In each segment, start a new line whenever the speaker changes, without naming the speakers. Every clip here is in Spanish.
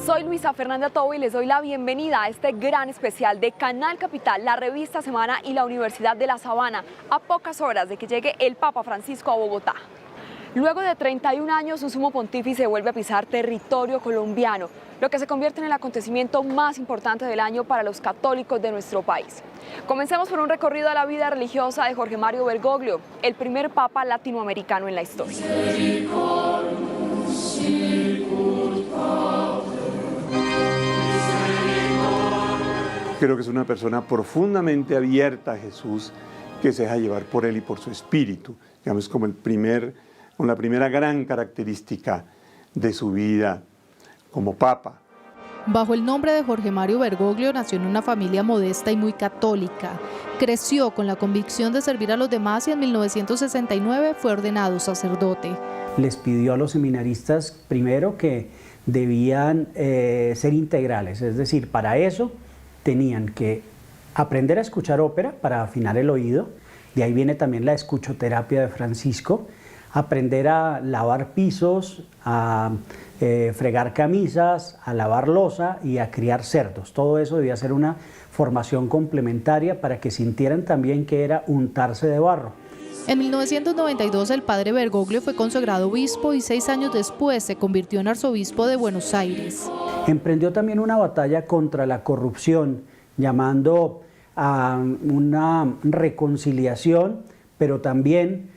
Soy Luisa Fernanda Tobo y les doy la bienvenida a este gran especial de Canal Capital, la revista Semana y la Universidad de La Sabana, a pocas horas de que llegue el Papa Francisco a Bogotá. Luego de 31 años, su sumo pontífice vuelve a pisar territorio colombiano, lo que se convierte en el acontecimiento más importante del año para los católicos de nuestro país. Comencemos por un recorrido a la vida religiosa de Jorge Mario Bergoglio, el primer papa latinoamericano en la historia.
Creo que es una persona profundamente abierta a Jesús, que se deja llevar por él y por su espíritu. Digamos, como la primera gran característica de su vida como papa.
Bajo el nombre de Jorge Mario Bergoglio nació en una familia modesta y muy católica. Creció con la convicción de servir a los demás y en 1969 fue ordenado sacerdote.
Les pidió a los seminaristas primero que debían ser integrales, es decir, para eso tenían que aprender a escuchar ópera para afinar el oído, de ahí viene también la escuchoterapia de Francisco, aprender a lavar pisos, a fregar camisas, a lavar loza y a criar cerdos. Todo eso debía ser una formación complementaria para que sintieran también que era untarse de barro.
En 1992 el padre Bergoglio fue consagrado obispo y 6 años después se convirtió en arzobispo de Buenos Aires.
Emprendió también una batalla contra la corrupción, llamando a una reconciliación, pero también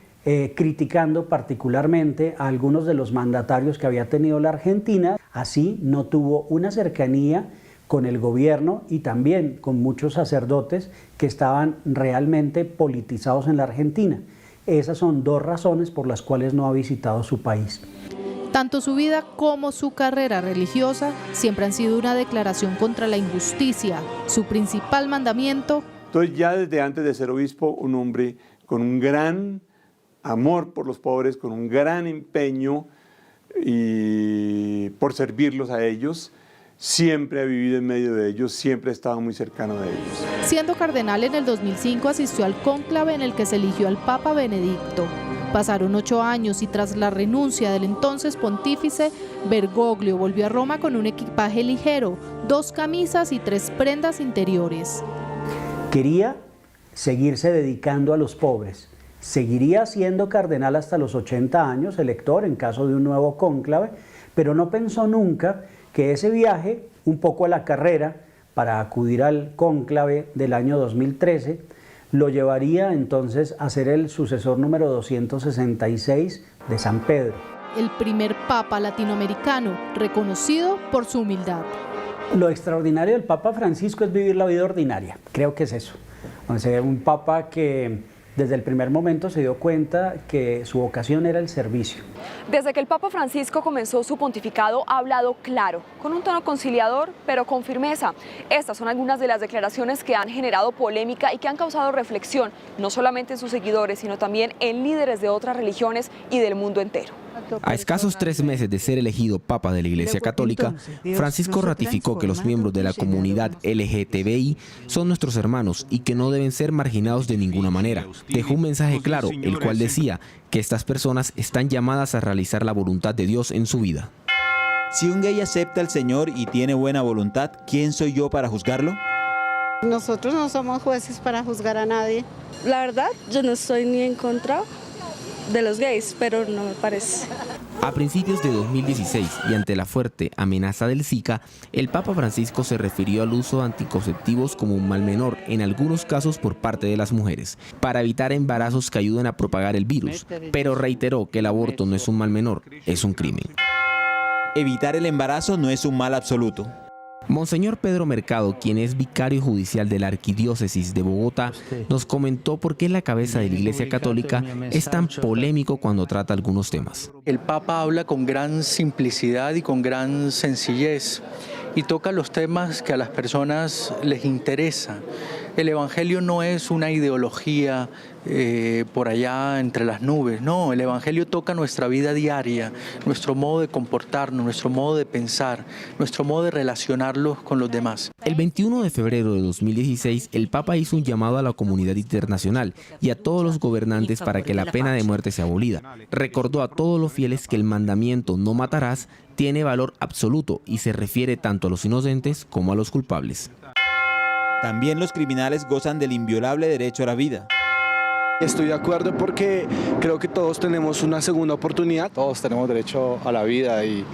criticando particularmente a algunos de los mandatarios que había tenido la Argentina. Así no tuvo una cercanía con el gobierno y también con muchos sacerdotes que estaban realmente politizados en la Argentina. Esas son dos razones por las cuales no ha visitado su país.
Tanto su vida como su carrera religiosa siempre han sido una declaración contra la injusticia. Su principal mandamiento:
Entonces, ya desde antes de ser obispo, un hombre con un gran amor por los pobres, con un gran empeño y por servirlos a ellos. Siempre ha vivido en medio de ellos, siempre ha estado muy cercano de ellos.
Siendo cardenal en el 2005 asistió al cónclave en el que se eligió al Papa Benedicto. Pasaron 8 años y tras la renuncia del entonces pontífice, Bergoglio volvió a Roma con un equipaje ligero, 2 camisas y 3 prendas interiores.
Quería seguirse dedicando a los pobres. Seguiría siendo cardenal hasta los 80 años, elector en caso de un nuevo cónclave, pero no pensó nunca que ese viaje, un poco a la carrera, para acudir al cónclave del año 2013, lo llevaría entonces a ser el sucesor número 266 de San Pedro.
El primer papa latinoamericano reconocido por su humildad.
Lo extraordinario del Papa Francisco es vivir la vida ordinaria, creo que es eso. O sea, un papa que desde el primer momento se dio cuenta que su vocación era el servicio.
Desde que el Papa Francisco comenzó su pontificado ha hablado claro, con un tono conciliador, pero con firmeza. Estas son algunas de las declaraciones que han generado polémica y que han causado reflexión, no solamente en sus seguidores, sino también en líderes de otras religiones y del mundo entero.
A escasos 3 meses de ser elegido Papa de la Iglesia Católica, Francisco ratificó que los miembros de la comunidad LGTBI son nuestros hermanos y que no deben ser marginados de ninguna manera. Dejó un mensaje claro, el cual decía que estas personas están llamadas a realizar la voluntad de Dios en su vida.
Si un gay acepta al Señor y tiene buena voluntad, ¿quién soy yo para juzgarlo?
Nosotros no somos jueces para juzgar a nadie.
La verdad, yo no estoy ni en contra de los gays, pero no me parece.
A principios de 2016 y ante la fuerte amenaza del Zika, el Papa Francisco se refirió al uso de anticonceptivos como un mal menor, en algunos casos por parte de las mujeres, para evitar embarazos que ayuden a propagar el virus, pero reiteró que el aborto no es un mal menor, es un crimen.
Evitar el embarazo no es un mal absoluto.
Monseñor Pedro Mercado, quien es vicario judicial de la Arquidiócesis de Bogotá, nos comentó por qué la cabeza de la Iglesia Católica es tan polémico cuando trata algunos temas.
El Papa habla con gran simplicidad y con gran sencillez y toca los temas que a las personas les interesa. El Evangelio no es una ideología por allá entre las nubes, no, el Evangelio toca nuestra vida diaria, nuestro modo de comportarnos, nuestro modo de pensar, nuestro modo de relacionarlos con los demás.
El 21 de febrero de 2016, el Papa hizo un llamado a la comunidad internacional y a todos los gobernantes para que la pena de muerte sea abolida. Recordó a todos los fieles que el mandamiento "no matarás" tiene valor absoluto y se refiere tanto a los inocentes como a los culpables.
También los criminales gozan del inviolable derecho a la vida.
Estoy de acuerdo porque creo que todos tenemos una segunda oportunidad.
Todos tenemos derecho a la vida y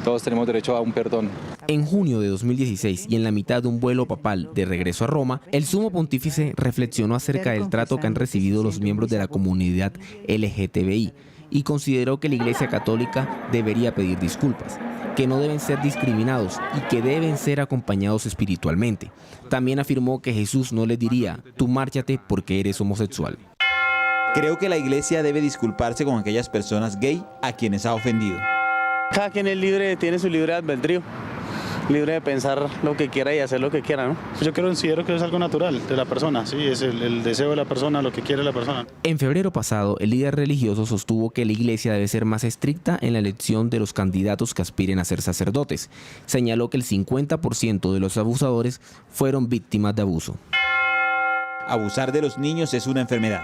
todos tenemos derecho a un perdón.
En junio de 2016 y en la mitad de un vuelo papal de regreso a Roma, el sumo pontífice reflexionó acerca del trato que han recibido los miembros de la comunidad LGTBI y consideró que la Iglesia Católica debería pedir disculpas, que no deben ser discriminados y que deben ser acompañados espiritualmente. También afirmó que Jesús no les diría, tú márchate porque eres homosexual.
Creo que la Iglesia debe disculparse con aquellas personas gay a quienes ha ofendido.
Cada quien es libre, tiene su libre albedrío, libre de pensar lo que quiera y hacer lo que quiera, ¿no?
Yo considero que es algo natural de la persona, sí, es el deseo de la persona, lo que quiere la persona.
En febrero pasado, el líder religioso sostuvo que la Iglesia debe ser más estricta en la elección de los candidatos que aspiren a ser sacerdotes. Señaló que el 50% de los abusadores fueron víctimas de abuso.
Abusar de los niños es una enfermedad.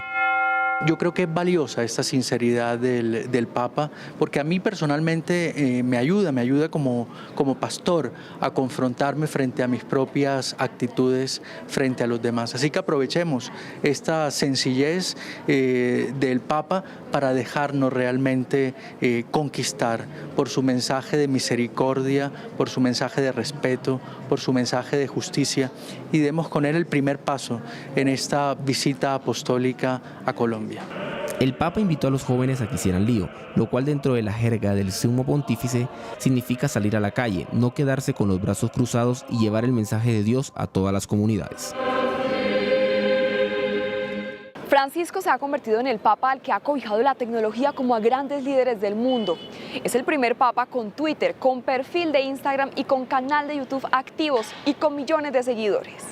Yo creo que es valiosa esta sinceridad del Papa, porque a mí personalmente me ayuda como pastor a confrontarme frente a mis propias actitudes frente a los demás. Así que aprovechemos esta sencillez del Papa para dejarnos realmente conquistar por su mensaje de misericordia, por su mensaje de respeto, por su mensaje de justicia, y demos con él el primer paso en esta visita apostólica a Colombia.
El Papa invitó a los jóvenes a que hicieran lío, lo cual dentro de la jerga del sumo pontífice significa salir a la calle, no quedarse con los brazos cruzados y llevar el mensaje de Dios a todas las comunidades.
Francisco se ha convertido en el papa al que ha cobijado la tecnología como a grandes líderes del mundo. Es el primer papa con Twitter, con perfil de Instagram y con canal de YouTube activos y con millones de seguidores.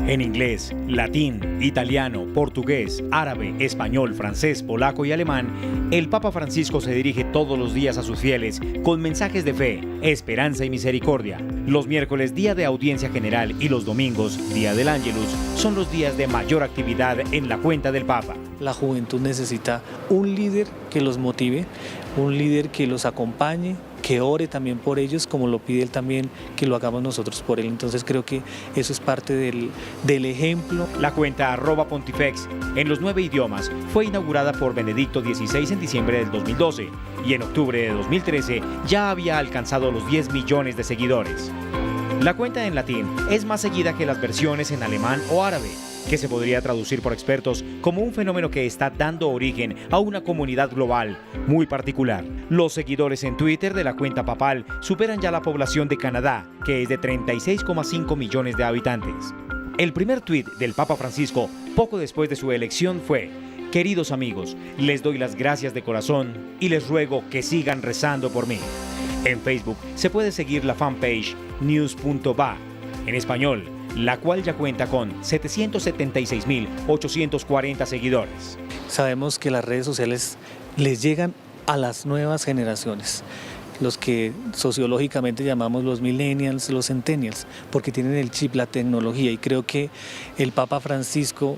En inglés, latín, italiano, portugués, árabe, español, francés, polaco y alemán, el Papa Francisco se dirige todos los días a sus fieles con mensajes de fe, esperanza y misericordia. Los miércoles, día de audiencia general, y los domingos, día del Ángelus, son los días de mayor actividad en la cuenta del Papa.
La juventud necesita un líder que los motive, un líder que los acompañe, que ore también por ellos, como lo pide él también, que lo hagamos nosotros por él. Entonces creo que eso es parte del ejemplo.
La cuenta @Pontifex, en los 9 idiomas, fue inaugurada por Benedicto XVI en diciembre del 2012 y en octubre de 2013 ya había alcanzado los 10 millones de seguidores. La cuenta en latín es más seguida que las versiones en alemán o árabe, que se podría traducir por expertos como un fenómeno que está dando origen a una comunidad global muy particular. Los seguidores en Twitter de la cuenta papal superan ya la población de Canadá, que es de 36,5 millones de habitantes. El primer tuit del Papa Francisco, poco después de su elección, fue: queridos amigos, les doy las gracias de corazón y les ruego que sigan rezando por mí. En Facebook se puede seguir la fanpage news.va, en español, la cual ya cuenta con 776.840 seguidores.
Sabemos que las redes sociales les llegan a las nuevas generaciones, los que sociológicamente llamamos los millennials, los centennials, porque tienen el chip, la tecnología, y creo que el Papa Francisco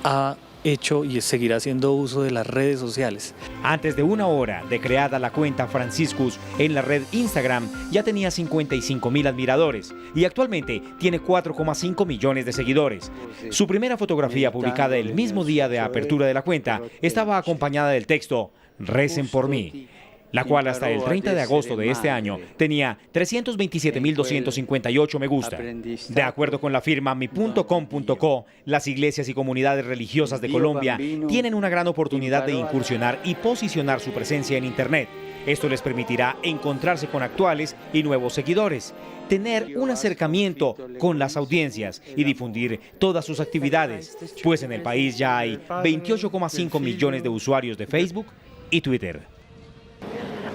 ha hecho y seguirá haciendo uso de las redes sociales.
Antes de una hora de creada la cuenta Franciscus en la red Instagram, ya tenía 55.000 admiradores y actualmente tiene 4,5 millones de seguidores. Su primera fotografía, publicada el mismo día de apertura de la cuenta, estaba acompañada del texto "Recen por mí", la cual hasta el 30 de agosto de este año tenía 327.258 me gusta. De acuerdo con la firma mi.com.co, las iglesias y comunidades religiosas de Colombia tienen una gran oportunidad de incursionar y posicionar su presencia en Internet. Esto les permitirá encontrarse con actuales y nuevos seguidores, tener un acercamiento con las audiencias y difundir todas sus actividades, pues en el país ya hay 28,5 millones de usuarios de Facebook y Twitter.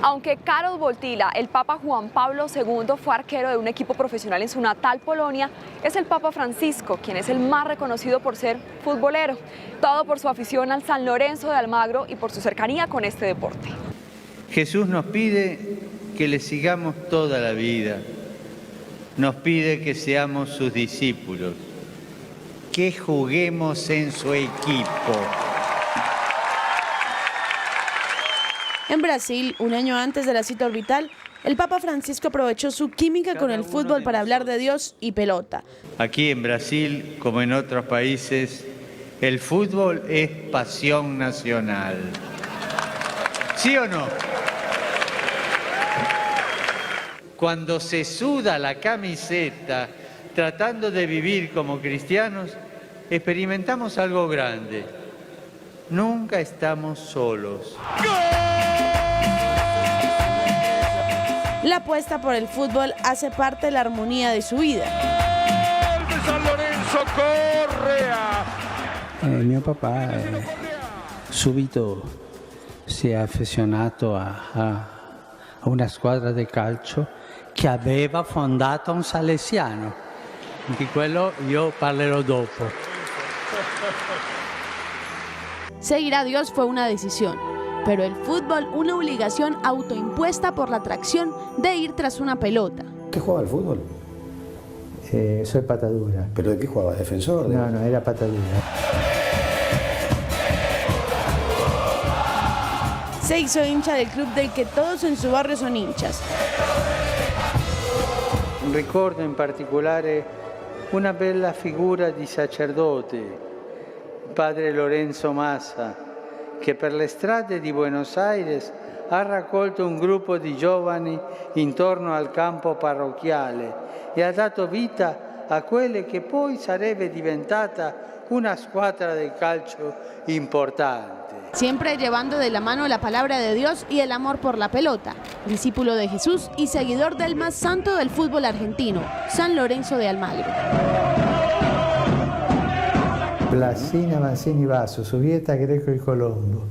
Aunque Karol Wojtyła, el Papa Juan Pablo II, fue arquero de un equipo profesional en su natal Polonia, es el Papa Francisco quien es el más reconocido por ser futbolero. Todo por su afición al San Lorenzo de Almagro y por su cercanía con este deporte.
Jesús nos pide que le sigamos toda la vida. Nos pide que seamos sus discípulos, que juguemos en su equipo.
En Brasil, un año antes de la cita orbital, el Papa Francisco aprovechó su química con el fútbol para hablar de Dios y pelota.
Aquí en Brasil, como en otros países, el fútbol es pasión nacional. ¿Sí o no? Cuando se suda la camiseta, tratando de vivir como cristianos, experimentamos algo grande. Nunca estamos solos.
La apuesta por el fútbol hace parte de la armonía de su vida.
San Lorenzo Correa.
Mio papà subito si è affezionato a una squadra di calcio che aveva fondato un salesiano. Di quello io parlerò dopo.
Seguir a Dios fue una decisión, pero el fútbol una obligación autoimpuesta por la atracción de ir tras una pelota.
¿Qué jugaba al fútbol?
Soy patadura.
¿Pero de qué jugaba? ¿Defensor?
No, era patadura.
Se hizo hincha del club del que todos en su barrio son hinchas.
Ricordo in particolare una bella figura di sacerdote, padre Lorenzo Massa, che per le strade di Buenos Aires ha raccolto un gruppo di giovani intorno al campo parrocchiale e ha dato vita a quelle che poi sarebbe diventata una squadra del calcio importante.
Siempre llevando de la mano la palabra de Dios y el amor por la pelota. Discípulo de Jesús y seguidor del más santo del fútbol argentino, San Lorenzo de Almagro.
Blasina, Mancini, Basso, Subieta, Greco y Colombo,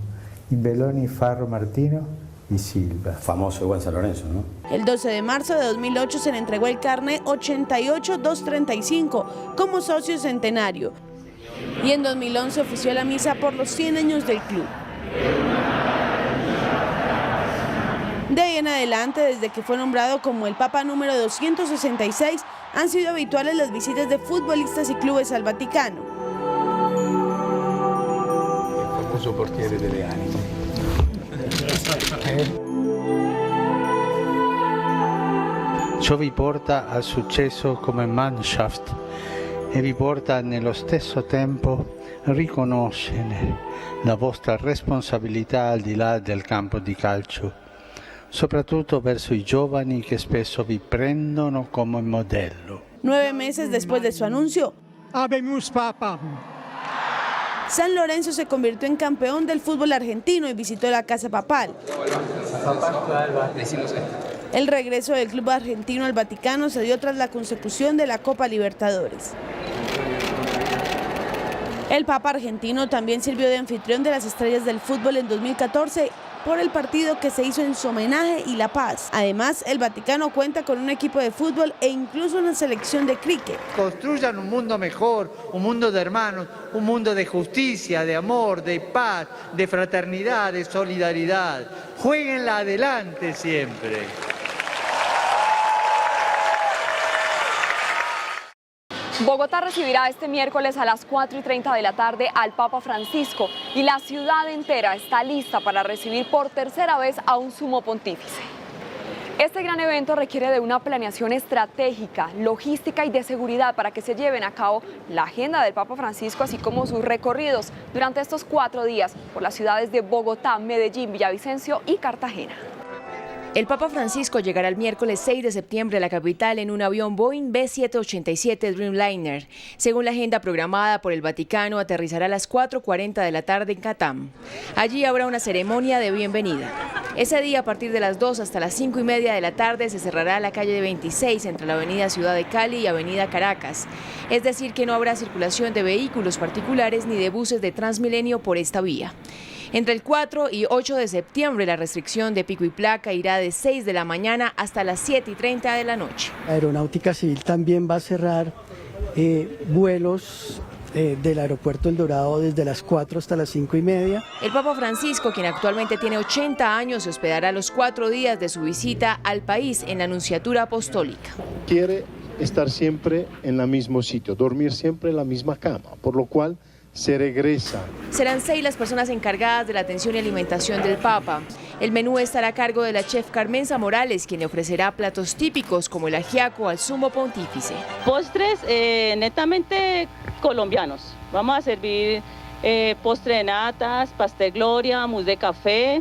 Imbeloni, Farro, Martino y Silva.
Famoso igual San Lorenzo, ¿no?
El 12 de marzo de 2008 se le entregó el carné 88235 como socio centenario. Y en 2011 ofició la misa por los 100 años del club. De ahí en adelante, desde que fue nombrado como el Papa número 266, han sido habituales las visitas de futbolistas y clubes al Vaticano.
El famoso portiere delle anime. Ciò vi porta al successo come Mannschaft e vi porta nello stesso tempo a riconoscere la vostra responsabilità al di là del campo di calcio, soprattutto verso i giovani che spesso vi prendono come modello.
9 meses después de su anuncio,
Habemus Papa.
San Lorenzo se convirtió en campeón del fútbol argentino y visitó la Casa Papal. El regreso del club argentino al Vaticano se dio tras la consecución de la Copa Libertadores. El Papa argentino también sirvió de anfitrión de las estrellas del fútbol en 2014 por el partido que se hizo en su homenaje y la paz. Además, el Vaticano cuenta con un equipo de fútbol e incluso una selección de cricket.
Construyan un mundo mejor, un mundo de hermanos, un mundo de justicia, de amor, de paz, de fraternidad, de solidaridad. Jueguenla adelante siempre.
Bogotá recibirá este miércoles a las 4:30 de la tarde al Papa Francisco y la ciudad entera está lista para recibir por tercera vez a un sumo pontífice. Este gran evento requiere de una planeación estratégica, logística y de seguridad para que se lleven a cabo la agenda del Papa Francisco, así como sus recorridos durante estos 4 días por las ciudades de Bogotá, Medellín, Villavicencio y Cartagena.
El Papa Francisco llegará el miércoles 6 de septiembre a la capital en un avión Boeing B787 Dreamliner. Según la agenda programada por el Vaticano, aterrizará a las 4:40 de la tarde en Catam. Allí habrá una ceremonia de bienvenida. Ese día, a partir de las 2 hasta las 5:30 de la tarde, se cerrará la calle 26 entre la avenida Ciudad de Cali y avenida Caracas. Es decir, que no habrá circulación de vehículos particulares ni de buses de Transmilenio por esta vía. Entre el 4 y 8 de septiembre, la restricción de pico y placa irá de 6 de la mañana hasta las 7:30 de la noche.
La Aeronáutica Civil también va a cerrar vuelos del aeropuerto El Dorado desde las 4 hasta las 5:30.
El Papa Francisco, quien actualmente tiene 80 años, se hospedará los 4 días de su visita al país en la Nunciatura Apostólica.
Quiere estar siempre en el mismo sitio, dormir siempre en la misma cama, por lo cual se regresa.
Serán 6 las personas encargadas de la atención y alimentación del Papa. El menú estará a cargo de la chef Carmenza Morales, quien le ofrecerá platos típicos como el ajiaco al sumo pontífice.
Postres netamente colombianos. Vamos a servir postre de natas, pastel gloria, mousse de café,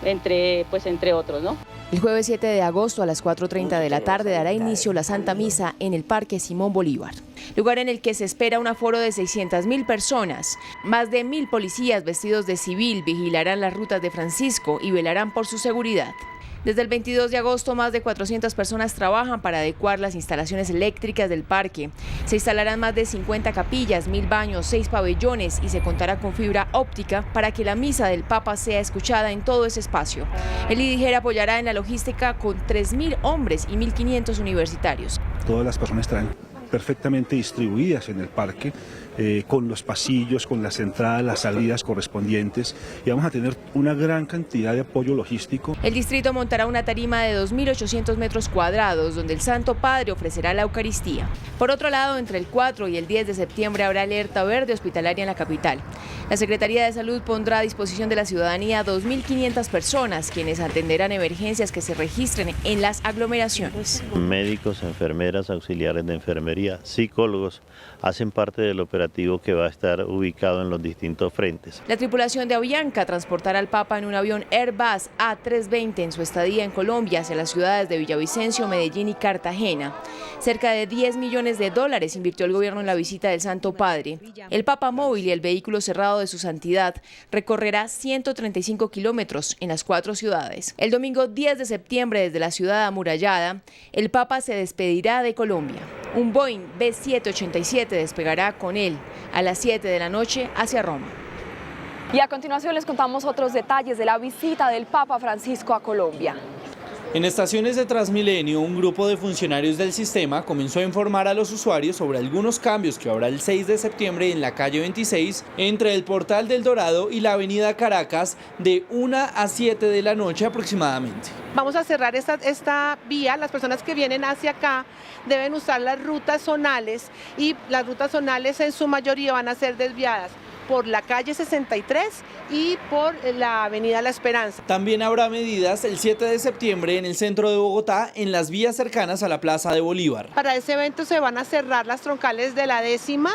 entre otros, ¿no?
El jueves 7 de agosto a las 4:30 de la tarde dará inicio la Santa Misa en el Parque Simón Bolívar, lugar en el que se espera un aforo de 600.000 personas. Más de 1.000 policías vestidos de civil vigilarán las rutas de Francisco y velarán por su seguridad. Desde el 22 de agosto, más de 400 personas trabajan para adecuar las instalaciones eléctricas del parque. Se instalarán más de 50 capillas, 1.000 baños, 6 pabellones y se contará con fibra óptica para que la misa del Papa sea escuchada en todo ese espacio. El IDIGER apoyará en la logística con 3.000 hombres y 1.500 universitarios.
Todas las personas estarán perfectamente distribuidas en el parque, con los pasillos, con las entradas, las salidas correspondientes, y vamos a tener una gran cantidad de apoyo logístico.
El distrito montará una tarima de 2.800 metros cuadrados donde el Santo Padre ofrecerá la Eucaristía. Por otro lado, entre el 4 y el 10 de septiembre habrá alerta verde hospitalaria en la capital. La Secretaría de Salud pondrá a disposición de la ciudadanía 2.500 personas, quienes atenderán emergencias que se registren en las aglomeraciones.
Médicos, enfermeras, auxiliares de enfermería, psicólogos hacen parte del operativo que va a estar ubicado en los distintos frentes.
La tripulación de Avianca transportará al Papa en un avión Airbus A320 en su estadía en Colombia hacia las ciudades de Villavicencio, Medellín y Cartagena. Cerca de $10 millones invirtió el gobierno en la visita del Santo Padre. El Papa móvil y el vehículo cerrado de su santidad recorrerá 135 kilómetros en las 4 ciudades. El domingo 10 de septiembre, desde la ciudad amurallada, el Papa se despedirá de Colombia. Un Boeing B787 despegará con él a las 7 de la noche hacia Roma.
Y a continuación les contamos otros detalles de la visita del Papa Francisco a Colombia.
En estaciones de Transmilenio, un grupo de funcionarios del sistema comenzó a informar a los usuarios sobre algunos cambios que habrá el 6 de septiembre en la calle 26 entre el Portal del Dorado y la avenida Caracas de 1 a 7 de la noche aproximadamente.
Vamos a cerrar esta vía. Las personas que vienen hacia acá deben usar las rutas zonales y las rutas zonales en su mayoría van a ser desviadas por la calle 63 y por la avenida La Esperanza.
También habrá medidas el 7 de septiembre en el centro de Bogotá, en las vías cercanas a la Plaza de Bolívar.
Para ese evento se van a cerrar las troncales de la 10ª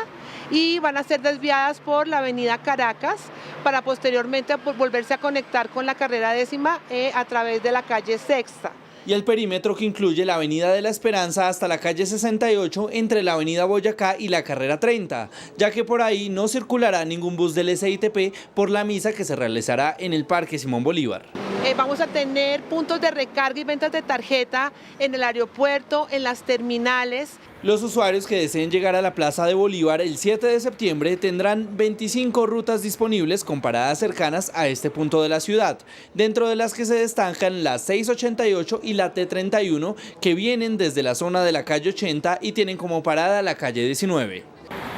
y van a ser desviadas por la avenida Caracas para posteriormente volverse a conectar con la carrera 10ª a través de la calle Sexta.
Y el perímetro que incluye la avenida de la Esperanza hasta la calle 68 entre la avenida Boyacá y la carrera 30, ya que por ahí no circulará ningún bus del SITP por la misa que se realizará en el Parque Simón Bolívar.
Vamos a tener puntos de recarga y ventas de tarjeta en el aeropuerto, en las terminales.
Los usuarios que deseen llegar a la Plaza de Bolívar el 7 de septiembre tendrán 25 rutas disponibles con paradas cercanas a este punto de la ciudad, dentro de las que se destacan la 688 y la T31, que vienen desde la zona de la calle 80 y tienen como parada la calle 19.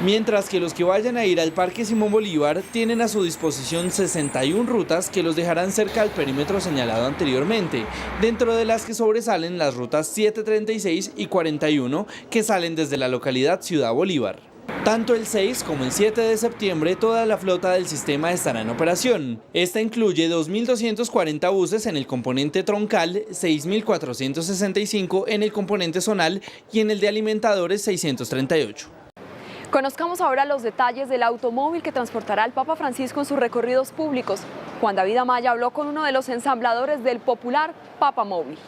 Mientras que los que vayan a ir al Parque Simón Bolívar tienen a su disposición 61 rutas que los dejarán cerca del perímetro señalado anteriormente, dentro de las que sobresalen las rutas 736 y 41 que salen desde la localidad Ciudad Bolívar. Tanto el 6 como el 7 de septiembre toda la flota del sistema estará en operación. Esta incluye 2.240 buses en el componente troncal, 6.465 en el componente zonal y en el de alimentadores 638.
Conozcamos ahora los detalles del automóvil que transportará al Papa Francisco en sus recorridos públicos. Juan David Amaya habló con uno de los ensambladores del popular Papa Móvil.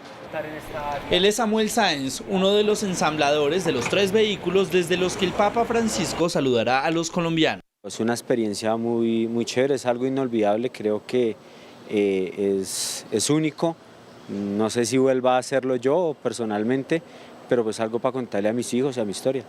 Él es Samuel Sáenz, uno de los ensambladores de los 3 vehículos desde los que el Papa Francisco saludará a los colombianos.
Es una experiencia muy chévere, es algo inolvidable, creo que es único. No sé si vuelva a hacerlo yo personalmente, pero pues algo para contarle a mis hijos y a mi historia.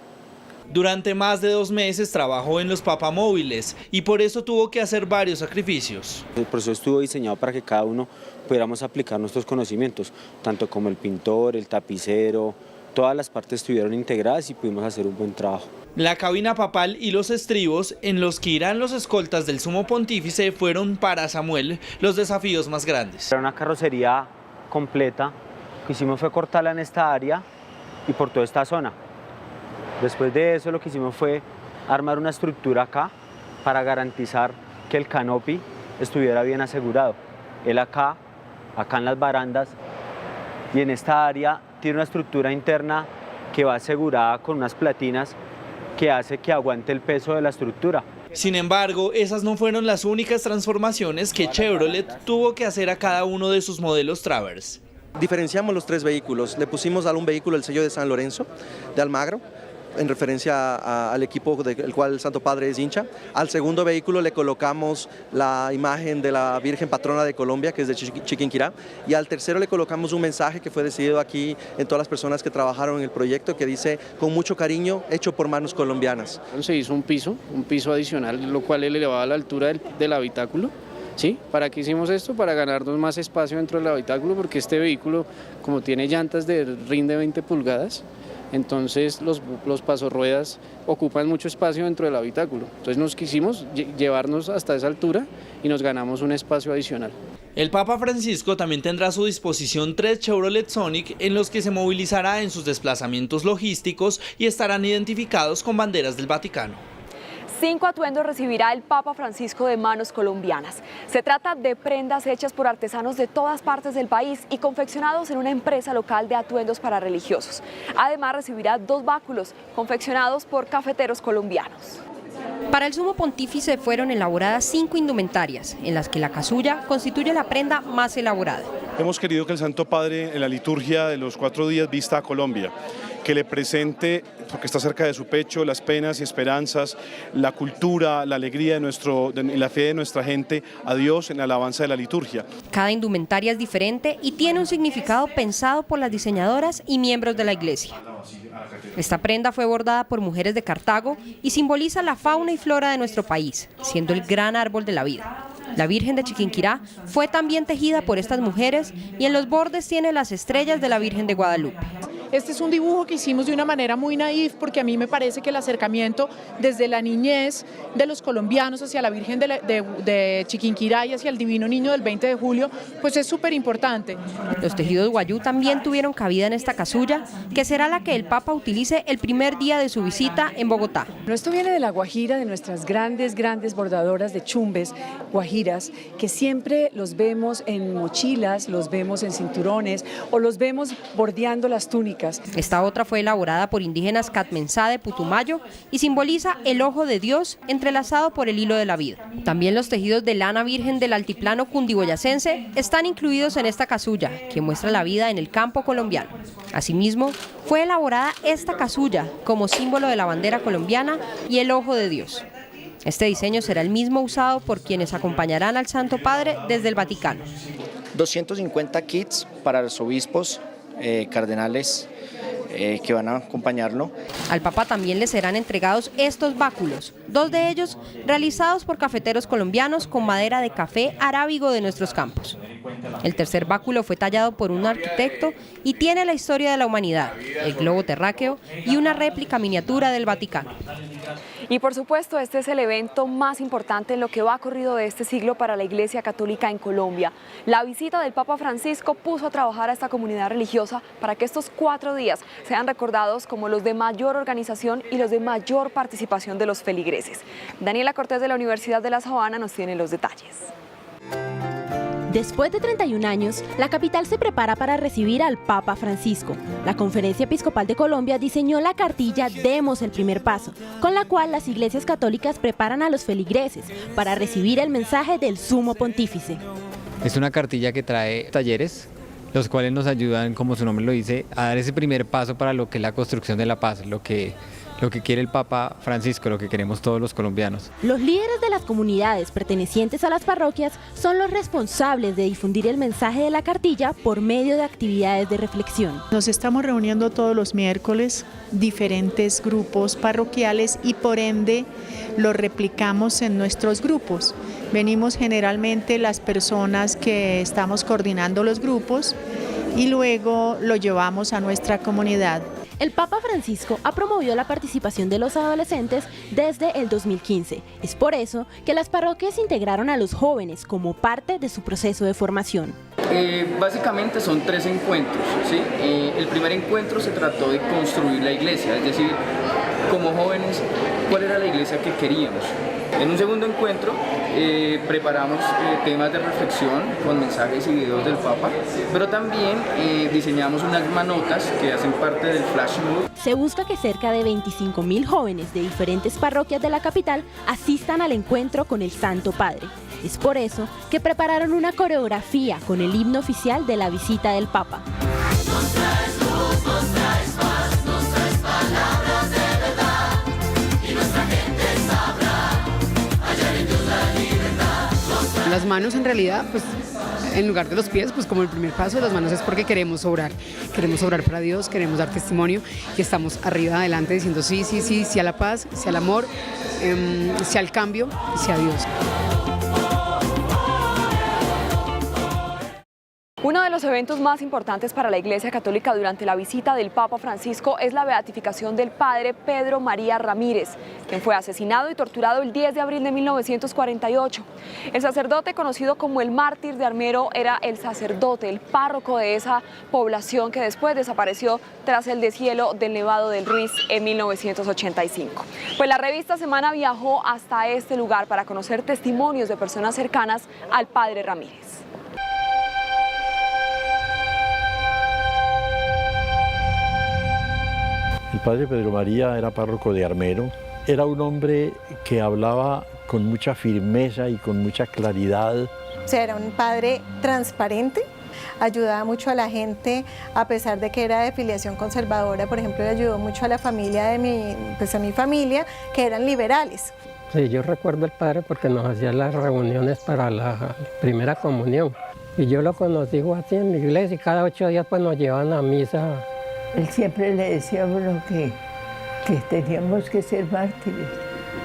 Durante más de 2 meses trabajó en los papamóviles y por eso tuvo que hacer varios sacrificios.
El proceso estuvo diseñado para que cada uno pudiéramos aplicar nuestros conocimientos, tanto como el pintor, el tapicero, todas las partes estuvieron integradas y pudimos hacer un buen trabajo.
La cabina papal y los estribos en los que irán los escoltas del sumo pontífice fueron para Samuel los desafíos más grandes.
Era una carrocería completa, lo que hicimos fue cortarla en esta área y por toda esta zona. Después de eso lo que hicimos fue armar una estructura acá para garantizar que el canopy estuviera bien asegurado. Él acá en las barandas y en esta área tiene una estructura interna que va asegurada con unas platinas que hace que aguante el peso de la estructura.
Sin embargo, esas no fueron las únicas transformaciones que Chevrolet tuvo que hacer a cada uno de sus modelos Traverse.
Diferenciamos los 3 vehículos, le pusimos a un vehículo el sello de San Lorenzo, de Almagro, en referencia al equipo del cual el Santo Padre es hincha. Al segundo vehículo le colocamos la imagen de la Virgen Patrona de Colombia, que es de Chiquinquirá, y al tercero le colocamos un mensaje que fue decidido aquí en todas las personas que trabajaron en el proyecto, que dice: con mucho cariño, hecho por manos colombianas.
Se hizo un piso adicional, lo cual elevaba la altura del habitáculo. ¿Sí? ¿Para qué hicimos esto? Para ganarnos más espacio dentro del habitáculo, porque este vehículo, como tiene llantas de rin de 20 pulgadas, entonces los pasorruedas ocupan mucho espacio dentro del habitáculo. Entonces nos quisimos llevarnos hasta esa altura y nos ganamos un espacio adicional.
El Papa Francisco también tendrá a su disposición 3 Chevrolet Sonic en los que se movilizará en sus desplazamientos logísticos y estarán identificados con banderas del Vaticano.
5 atuendos recibirá el Papa Francisco de manos colombianas. Se trata de prendas hechas por artesanos de todas partes del país y confeccionados en una empresa local de atuendos para religiosos. Además recibirá 2 báculos confeccionados por cafeteros colombianos.
Para el Sumo Pontífice fueron elaboradas 5 indumentarias, en las que la casulla constituye la prenda más elaborada.
Hemos querido que el Santo Padre en la liturgia de los 4 días vista a Colombia, que le presente, porque está cerca de su pecho, las penas y esperanzas, la cultura, la alegría y la fe de nuestra gente a Dios en la alabanza de la liturgia.
Cada indumentaria es diferente y tiene un significado pensado por las diseñadoras y miembros de la Iglesia. Esta prenda fue bordada por mujeres de Cartago y simboliza la fauna y flora de nuestro país, siendo el gran árbol de la vida. La Virgen de Chiquinquirá fue también tejida por estas mujeres y en los bordes tiene las estrellas de la Virgen de Guadalupe.
Este es un dibujo que hicimos de una manera muy naif, porque a mí me parece que el acercamiento desde la niñez de los colombianos hacia la Virgen de Chiquinquirá y hacia el Divino Niño del 20 de julio, pues es súper importante.
Los tejidos guayú también tuvieron cabida en esta casulla, que será la que el Papa utilice el primer día de su visita en Bogotá.
Esto viene de la Guajira, de nuestras grandes bordadoras de chumbes guajiras, que siempre los vemos en mochilas, los vemos en cinturones o los vemos bordeando las túnicas.
Esta otra fue elaborada por indígenas Catmensá de Putumayo y simboliza el ojo de Dios entrelazado por el hilo de la vida. También los tejidos de lana virgen del altiplano cundiboyacense están incluidos en esta casulla, que muestra la vida en el campo colombiano. Asimismo, fue elaborada esta casulla como símbolo de la bandera colombiana y el ojo de Dios. Este diseño será el mismo usado por quienes acompañarán al Santo Padre desde el Vaticano.
250 kits para los obispos, cardenales que van a acompañarlo.
Al Papa también le serán entregados estos báculos, 2 de ellos realizados por cafeteros colombianos con madera de café arábigo de nuestros campos. El tercer báculo fue tallado por un arquitecto y tiene la historia de la humanidad, el globo terráqueo y una réplica miniatura del Vaticano.
Y por supuesto, este es el evento más importante en lo que va corrido de este siglo para la Iglesia Católica en Colombia. La visita del Papa Francisco puso a trabajar a esta comunidad religiosa para que estos 4 días sean recordados como los de mayor organización y los de mayor participación de los feligreses. Daniela Cortés de la Universidad de La Sabana nos tiene los detalles.
Después de 31 años, la capital se prepara para recibir al Papa Francisco. La Conferencia Episcopal de Colombia diseñó la cartilla Demos el primer paso, con la cual las iglesias católicas preparan a los feligreses para recibir el mensaje del Sumo Pontífice.
Es una cartilla que trae talleres, los cuales nos ayudan, como su nombre lo dice, a dar ese primer paso para lo que es la construcción de la paz, lo que quiere el Papa Francisco, lo que queremos todos los colombianos.
Los líderes de las comunidades pertenecientes a las parroquias son los responsables de difundir el mensaje de la cartilla por medio de actividades de reflexión.
Nos estamos reuniendo todos los miércoles, diferentes grupos parroquiales, y por ende lo replicamos en nuestros grupos. Venimos generalmente las personas que estamos coordinando los grupos y luego lo llevamos a nuestra comunidad.
El Papa Francisco ha promovido la participación de los adolescentes desde el 2015. Es por eso que las parroquias integraron a los jóvenes como parte de su proceso de formación.
Básicamente son 3 encuentros, ¿sí? El primer encuentro se trató de construir la iglesia, es decir, como jóvenes, ¿cuál era la iglesia que queríamos? En un segundo encuentro preparamos temas de reflexión con mensajes y videos del Papa, pero también diseñamos unas manotas que hacen parte del flash mob.
Se busca que cerca de 25.000 jóvenes de diferentes parroquias de la capital asistan al encuentro con el Santo Padre. Es por eso que prepararon una coreografía con el himno oficial de la visita del Papa.
Nos traes luz, nos traes paz, nos traes palabras de verdad, y nuestra gente sabrá hallar en Dios la libertad.
Las manos en realidad, pues en lugar de los pies, pues como el primer paso de las manos es porque queremos obrar para Dios, queremos dar testimonio y estamos arriba adelante diciendo sí, sí, sí, sí a la paz, sí al amor, sí al cambio y sí a Dios.
Uno de los eventos más importantes para la Iglesia Católica durante la visita del Papa Francisco es la beatificación del padre Pedro María Ramírez, quien fue asesinado y torturado el 10 de abril de 1948. El sacerdote, conocido como el mártir de Armero, era el sacerdote, el párroco de esa población que después desapareció tras el deshielo del Nevado del Ruiz en 1985. Pues la revista Semana viajó hasta este lugar para conocer testimonios de personas cercanas al padre Ramírez.
El padre Pedro María era párroco de Armero, era un hombre que hablaba con mucha firmeza y con mucha claridad.
O sea, era un padre transparente, ayudaba mucho a la gente, a pesar de que era de filiación conservadora. Por ejemplo, le ayudó mucho a la familia de mi familia, que eran liberales.
Sí, yo recuerdo al padre porque nos hacía las reuniones para la primera comunión. Y yo lo conocí así en la iglesia y cada 8 días pues nos llevaban a misa.
Él siempre le decía a uno que teníamos que ser mártires.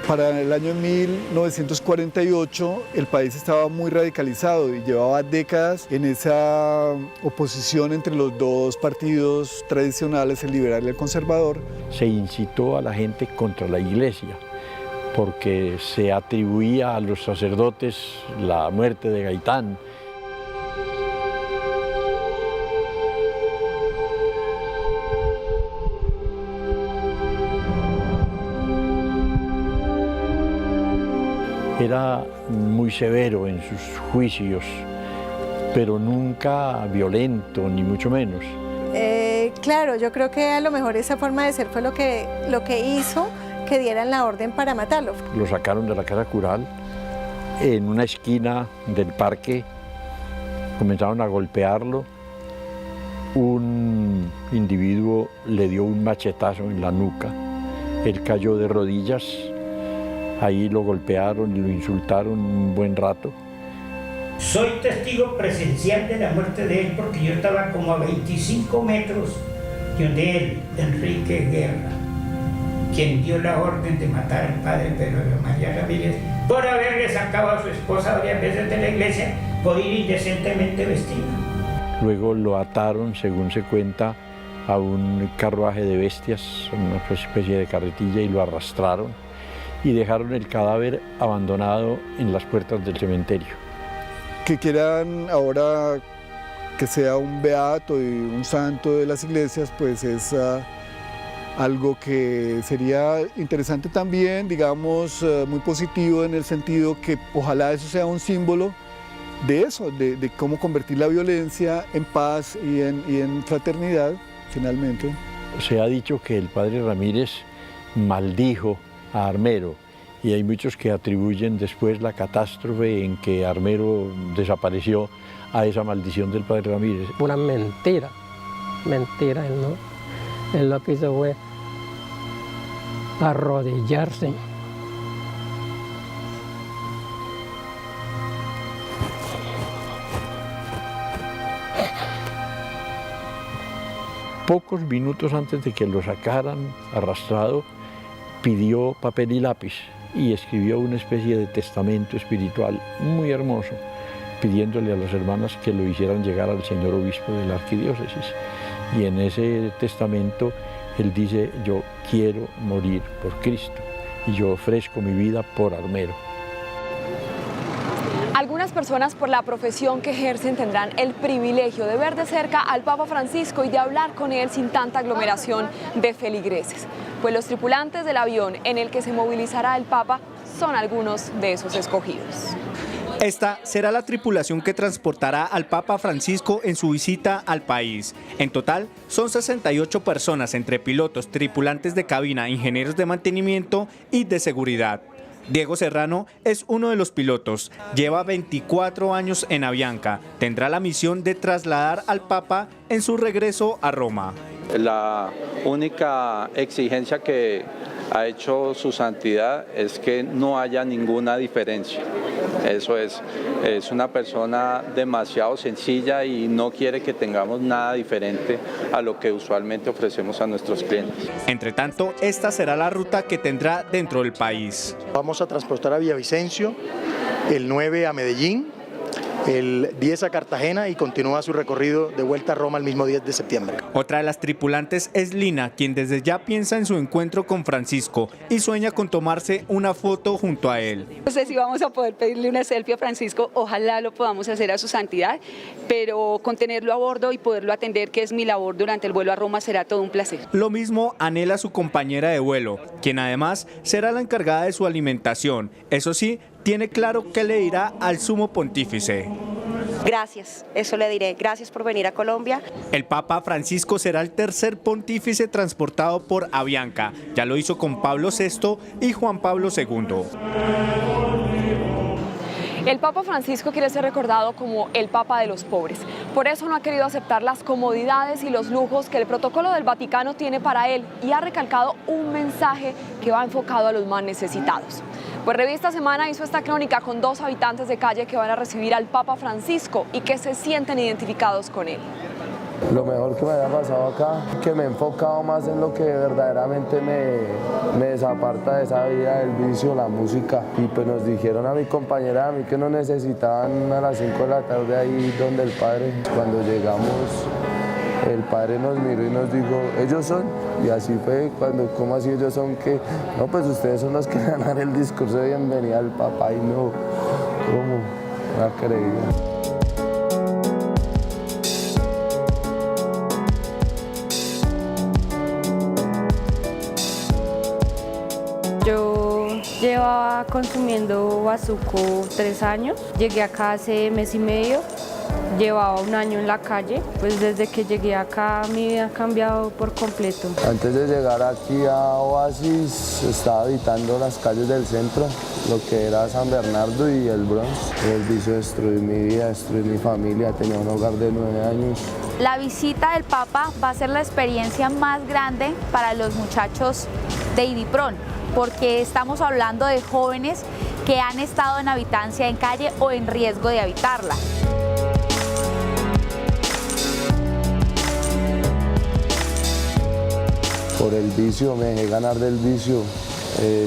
Para el año 1948 el país estaba muy radicalizado y llevaba décadas en esa oposición entre los dos partidos tradicionales, el liberal y el conservador.
Se incitó a la gente contra la iglesia porque se atribuía a los sacerdotes la muerte de Gaitán. Era muy severo en sus juicios, pero nunca violento, ni mucho menos.
Claro, yo creo que a lo mejor esa forma de ser fue lo que hizo que dieran la orden para matarlo.
Lo sacaron de la casa cural, en una esquina del parque, comenzaron a golpearlo. Un individuo le dio un machetazo en la nuca, él cayó de rodillas. Ahí lo golpearon y lo insultaron un buen rato.
Soy testigo presencial de la muerte de él porque yo estaba como a 25 metros de él, Enrique Guerra, quien dio la orden de matar al padre Pedro María Ramírez por haberle sacado a su esposa varias veces de la iglesia por ir indecentemente vestida.
Luego lo ataron, según se cuenta, a un carruaje de bestias, una especie de carretilla, y lo arrastraron y dejaron el cadáver abandonado en las puertas del cementerio.
Que quieran ahora que sea un beato y un santo de las iglesias, pues es algo que sería interesante también, digamos, muy positivo en el sentido que ojalá eso sea un símbolo de eso, de cómo convertir la violencia en paz y en fraternidad, finalmente.
Se ha dicho que el padre Ramírez maldijo a Armero y hay muchos que atribuyen después la catástrofe en que Armero desapareció a esa maldición del padre Ramírez.
Pura mentira, mentira, él lo que hizo fue arrodillarse.
Pocos minutos antes de que lo sacaran arrastrado, pidió papel y lápiz y escribió una especie de testamento espiritual muy hermoso, pidiéndole a las hermanas que lo hicieran llegar al señor obispo de la arquidiócesis. Y en ese testamento él dice: yo quiero morir por Cristo y yo ofrezco mi vida por Armero.
Algunas personas, por la profesión que ejercen, tendrán el privilegio de ver de cerca al Papa Francisco y de hablar con él sin tanta aglomeración de feligreses. Pues los tripulantes del avión en el que se movilizará el Papa son algunos de esos escogidos.
Esta será la tripulación que transportará al Papa Francisco en su visita al país. En total, son 68 personas entre pilotos, tripulantes de cabina, ingenieros de mantenimiento y de seguridad. Diego Serrano es uno de los pilotos. Lleva 24 años en Avianca. Tendrá la misión de trasladar al Papa en su regreso a Roma.
La única exigencia que ha hecho su santidad es que no haya ninguna diferencia. Eso es una persona demasiado sencilla y no quiere que tengamos nada diferente a lo que usualmente ofrecemos a nuestros clientes.
Entre tanto, esta será la ruta que tendrá dentro del país.
Vamos a transportar a Villavicencio, el 9 a Medellín, el 10 a Cartagena y continúa su recorrido de vuelta a Roma el mismo 10 de septiembre.
Otra de las tripulantes es Lina, quien desde ya piensa en su encuentro con Francisco y sueña con tomarse una foto junto a él.
No sé si vamos a poder pedirle una selfie a Francisco, ojalá lo podamos hacer a su santidad, pero con tenerlo a bordo y poderlo atender, que es mi labor durante el vuelo a Roma, será todo un placer.
Lo mismo anhela su compañera de vuelo, quien además será la encargada de su alimentación. Eso sí, tiene claro que le dirá al sumo pontífice.
Gracias, eso le diré. Gracias por venir a Colombia.
El Papa Francisco será el tercer pontífice transportado por Avianca. Ya lo hizo con Pablo VI y Juan Pablo II.
El Papa Francisco quiere ser recordado como el Papa de los pobres. Por eso no ha querido aceptar las comodidades y los lujos que el protocolo del Vaticano tiene para él y ha recalcado un mensaje que va enfocado a los más necesitados. Pues Revista Semana hizo esta crónica con 2 habitantes de calle que van a recibir al Papa Francisco y que se sienten identificados con él.
Lo mejor que me haya pasado acá, que me he enfocado más en lo que verdaderamente me desaparta de esa vida del vicio, la música. Y pues nos dijeron a mi compañera, a mí que nos necesitaban a las 5 de la tarde ahí donde el padre. Cuando llegamos, el padre nos miró y nos dijo, ellos son. Y así fue, ¿cómo así ellos son? Que no, pues ustedes son los que van a dar el discurso de bienvenida al Papa. Y no, ¿cómo? No ha creído.
Yo llevaba consumiendo bazuco 3 años, llegué acá hace mes y medio, llevaba 1 año en la calle, pues desde que llegué acá mi vida ha cambiado por completo.
Antes de llegar aquí a Oasis estaba habitando las calles del centro, lo que era San Bernardo y el Bronx. El vicio destruí mi vida, destruí mi familia, tenía un hogar de 9 años.
La visita del Papa va a ser la experiencia más grande para los muchachos de IDIPRON, porque estamos hablando de jóvenes que han estado en habitancia en calle o en riesgo de habitarla.
Por el vicio, me dejé ganar del vicio.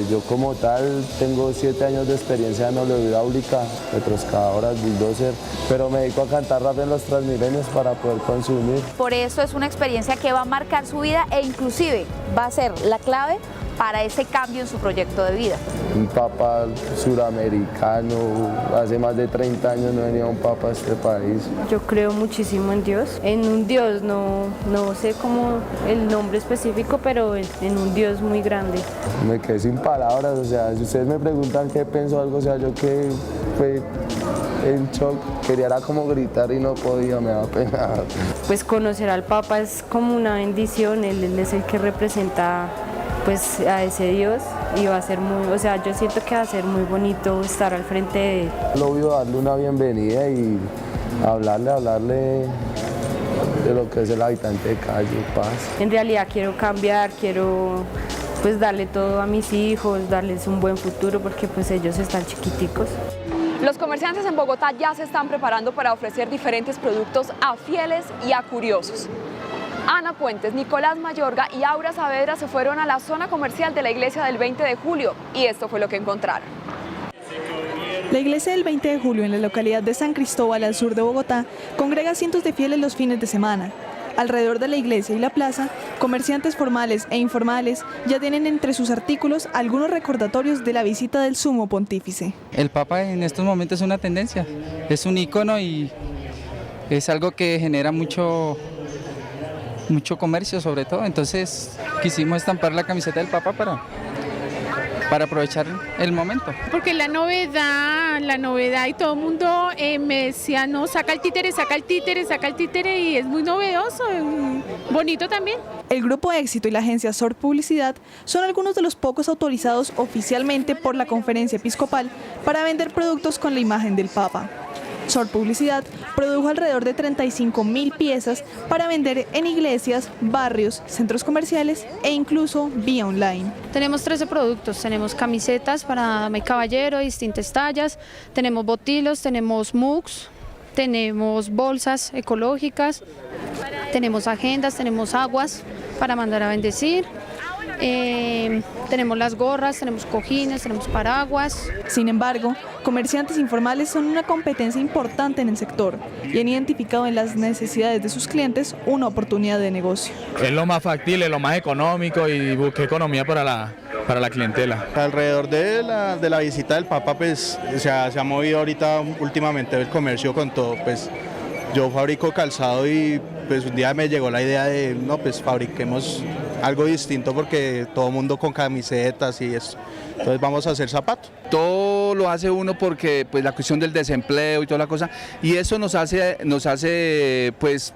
Yo como tal tengo 7 años de experiencia en oleohidráulica, retroexcavadoras, bulldozer, pero me dedico a cantar rap en los Transmilenios para poder consumir.
Por eso es una experiencia que va a marcar su vida e inclusive va a ser la clave para ese cambio en su proyecto de vida.
Un papa suramericano, hace más de 30 años no venía un papa a este país.
Yo creo muchísimo en Dios, no sé cómo el nombre específico, pero en un Dios muy grande.
Me quedé sin palabras, o sea, si ustedes me preguntan qué pienso algo, o sea, yo que fue en shock, quería era como gritar y no podía, me daba pena.
Pues conocer al Papa es como una bendición, él es el que representa pues a ese Dios y va a ser yo siento que va a ser muy bonito estar al frente de él.
Lo voy a darle una bienvenida y hablarle de lo que es el habitante de calle, paz.
En realidad quiero cambiar, quiero pues darle todo a mis hijos, darles un buen futuro porque pues ellos están chiquiticos.
Los comerciantes en Bogotá ya se están preparando para ofrecer diferentes productos a fieles y a curiosos. Ana Puentes, Nicolás Mayorga y Aura Saavedra se fueron a la zona comercial de la iglesia del 20 de julio y esto fue lo que encontraron.
La iglesia del 20 de julio en la localidad de San Cristóbal, al sur de Bogotá, congrega cientos de fieles los fines de semana. Alrededor de la iglesia y la plaza, comerciantes formales e informales ya tienen entre sus artículos algunos recordatorios de la visita del Sumo Pontífice.
El Papa en estos momentos es una tendencia, es un ícono y es algo que genera mucho comercio sobre todo, entonces quisimos estampar la camiseta del Papa para aprovechar el momento.
Porque la novedad y todo el mundo me decía, no, saca el títere y es muy novedoso, bonito también.
El Grupo Éxito y la agencia SOR Publicidad son algunos de los pocos autorizados oficialmente por la Conferencia Episcopal para vender productos con la imagen del Papa. SOR Publicidad produjo alrededor de 35.000 piezas para vender en iglesias, barrios, centros comerciales e incluso vía online.
Tenemos 13 productos, tenemos camisetas para dama y caballero, distintas tallas, tenemos botilos, tenemos mugs, tenemos bolsas ecológicas, tenemos agendas, tenemos aguas para mandar a bendecir. Tenemos las gorras, tenemos cojines, tenemos paraguas.
Sin embargo, comerciantes informales son una competencia importante en el sector y han identificado en las necesidades de sus clientes una oportunidad de negocio.
Es lo más factible, lo más económico y busqué economía para la clientela.
Alrededor de la visita del Papa, pues se ha movido ahorita últimamente el comercio con todo, pues yo fabrico calzado y pues un día me llegó la idea de, no, pues fabriquemos algo distinto porque todo el mundo con camisetas y eso. Entonces vamos a hacer zapatos.
Todo lo hace uno porque pues la cuestión del desempleo y toda la cosa, y eso nos hace pues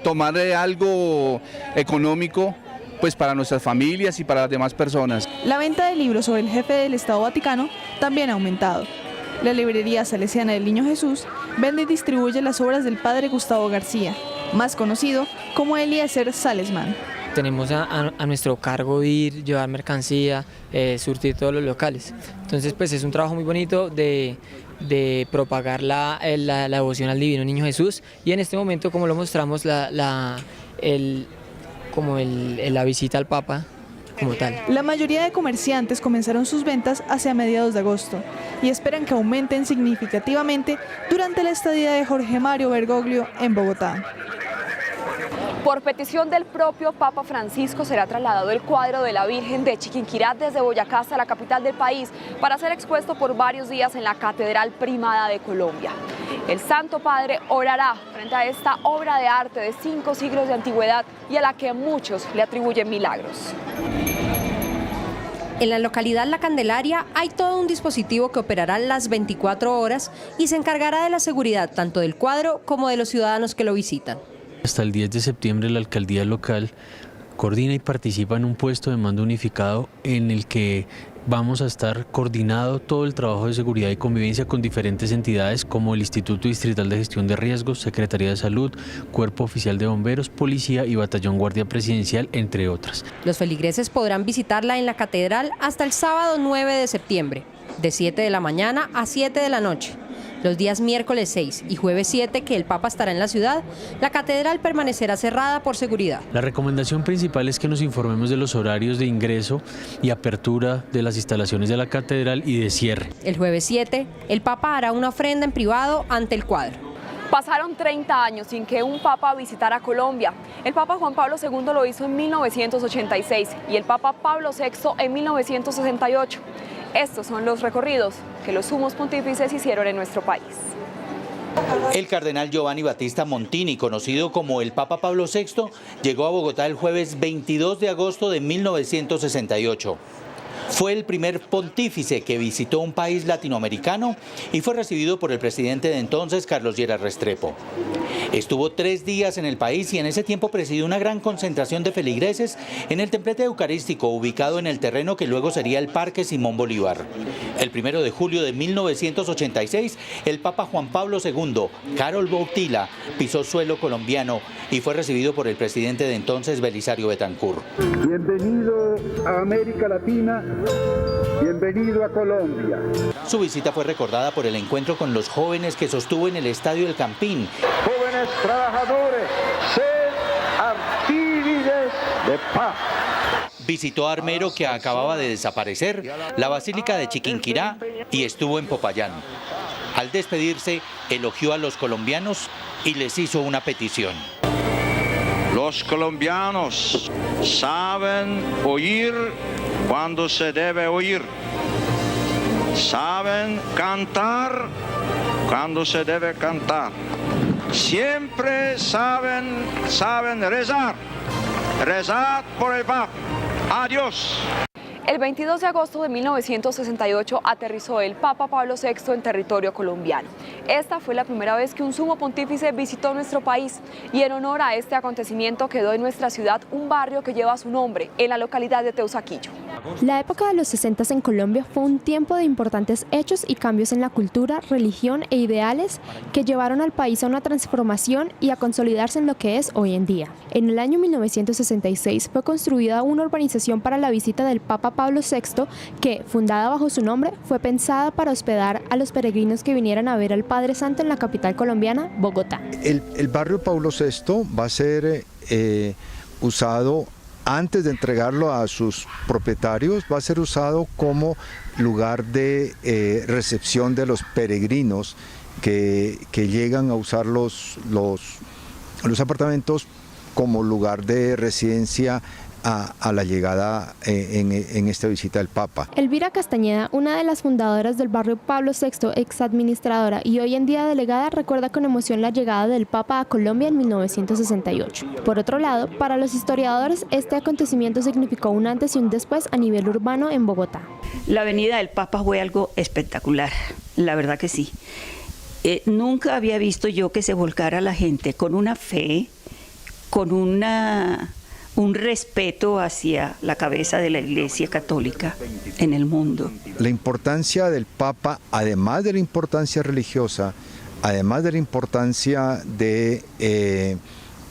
tomar algo económico pues para nuestras familias y para las demás personas.
La venta de libros sobre el jefe del Estado Vaticano también ha aumentado. La librería salesiana del Niño Jesús vende y distribuye las obras del padre Gustavo García, más conocido como Eliezer Salesman.
Tenemos a nuestro cargo ir, llevar mercancía, surtir todos los locales. Entonces pues es un trabajo muy bonito de propagar la devoción al Divino Niño Jesús, y en este momento, como lo mostramos, la visita al Papa como tal.
La mayoría de comerciantes comenzaron sus ventas hacia mediados de agosto y esperan que aumenten significativamente durante la estadía de Jorge Mario Bergoglio en Bogotá.
Por petición del propio Papa Francisco será trasladado el cuadro de la Virgen de Chiquinquirá desde Boyacá hasta la capital del país para ser expuesto por varios días en la Catedral Primada de Colombia. El Santo Padre orará frente a esta obra de arte de 5 siglos de antigüedad y a la que muchos le atribuyen milagros.
En la localidad La Candelaria hay todo un dispositivo que operará las 24 horas y se encargará de la seguridad tanto del cuadro como de los ciudadanos que lo visitan.
Hasta el 10 de septiembre la alcaldía local coordina y participa en un puesto de mando unificado en el que vamos a estar coordinado todo el trabajo de seguridad y convivencia con diferentes entidades como el Instituto Distrital de Gestión de Riesgos, Secretaría de Salud, Cuerpo Oficial de Bomberos, Policía y Batallón Guardia Presidencial, entre otras.
Los feligreses podrán visitarla en la catedral hasta el sábado 9 de septiembre, de 7 de la mañana a 7 de la noche. Los días miércoles 6 y jueves 7, que el Papa estará en la ciudad, la catedral permanecerá cerrada por seguridad.
La recomendación principal es que nos informemos de los horarios de ingreso y apertura de las instalaciones de la catedral y de cierre.
El jueves 7, el Papa hará una ofrenda en privado ante el cuadro.
Pasaron 30 años sin que un papa visitara Colombia. El Papa Juan Pablo II lo hizo en 1986 y el Papa Pablo VI en 1968. Estos son los recorridos que los sumos pontífices hicieron en nuestro país.
El cardenal Giovanni Battista Montini, conocido como el Papa Pablo VI, llegó a Bogotá el jueves 22 de agosto de 1968. Fue el primer pontífice que visitó un país latinoamericano y fue recibido por el presidente de entonces, Carlos Lleras Restrepo. Estuvo 3 días en el país y en ese tiempo presidió una gran concentración de feligreses en el templete eucarístico ubicado en el terreno que luego sería el Parque Simón Bolívar. El 1 de julio de 1986, el Papa Juan Pablo II, Karol Wojtyła, pisó suelo colombiano y fue recibido por el presidente de entonces, Belisario Betancur.
Bienvenido a América Latina. Bienvenido a Colombia.
Su visita fue recordada por el encuentro con los jóvenes que sostuvo en el Estadio El Campín.
Jóvenes trabajadores, sed artífices de paz.
Visitó a Armero, que acababa de desaparecer, la Basílica de Chiquinquirá y estuvo en Popayán. Al despedirse, elogió a los colombianos y les hizo una petición.
Los colombianos saben oír cuando se debe oír. Saben cantar cuando se debe cantar. Siempre saben rezar. Rezar por el Papa. Adiós.
El 22 de agosto de 1968 aterrizó el Papa Pablo VI en territorio colombiano. Esta fue la primera vez que un sumo pontífice visitó nuestro país y en honor a este acontecimiento quedó en nuestra ciudad un barrio que lleva su nombre, en la localidad de Teusaquillo.
La época de los 60 en Colombia fue un tiempo de importantes hechos y cambios en la cultura, religión e ideales que llevaron al país a una transformación y a consolidarse en lo que es hoy en día. En el año 1966 fue construida una urbanización para la visita del Papa Pablo VI que, fundada bajo su nombre, fue pensada para hospedar a los peregrinos que vinieran a ver al Padre Santo en la capital colombiana, Bogotá.
El barrio Pablo VI va a ser usado, antes de entregarlo a sus propietarios, va a ser usado como lugar de recepción de los peregrinos que llegan a usar los apartamentos como lugar de residencia a la llegada en esta visita del Papa.
Elvira Castañeda, una de las fundadoras del barrio Pablo VI, exadministradora y hoy en día delegada, recuerda con emoción la llegada del Papa a Colombia en 1968. Por otro lado, para los historiadores, este acontecimiento significó un antes y un después a nivel urbano en Bogotá.
La venida del Papa fue algo espectacular, la verdad que sí. Nunca había visto yo que se volcara la gente con una fe, con un respeto hacia la cabeza de la Iglesia Católica en el mundo.
La importancia del Papa, además de la importancia religiosa, además de la importancia de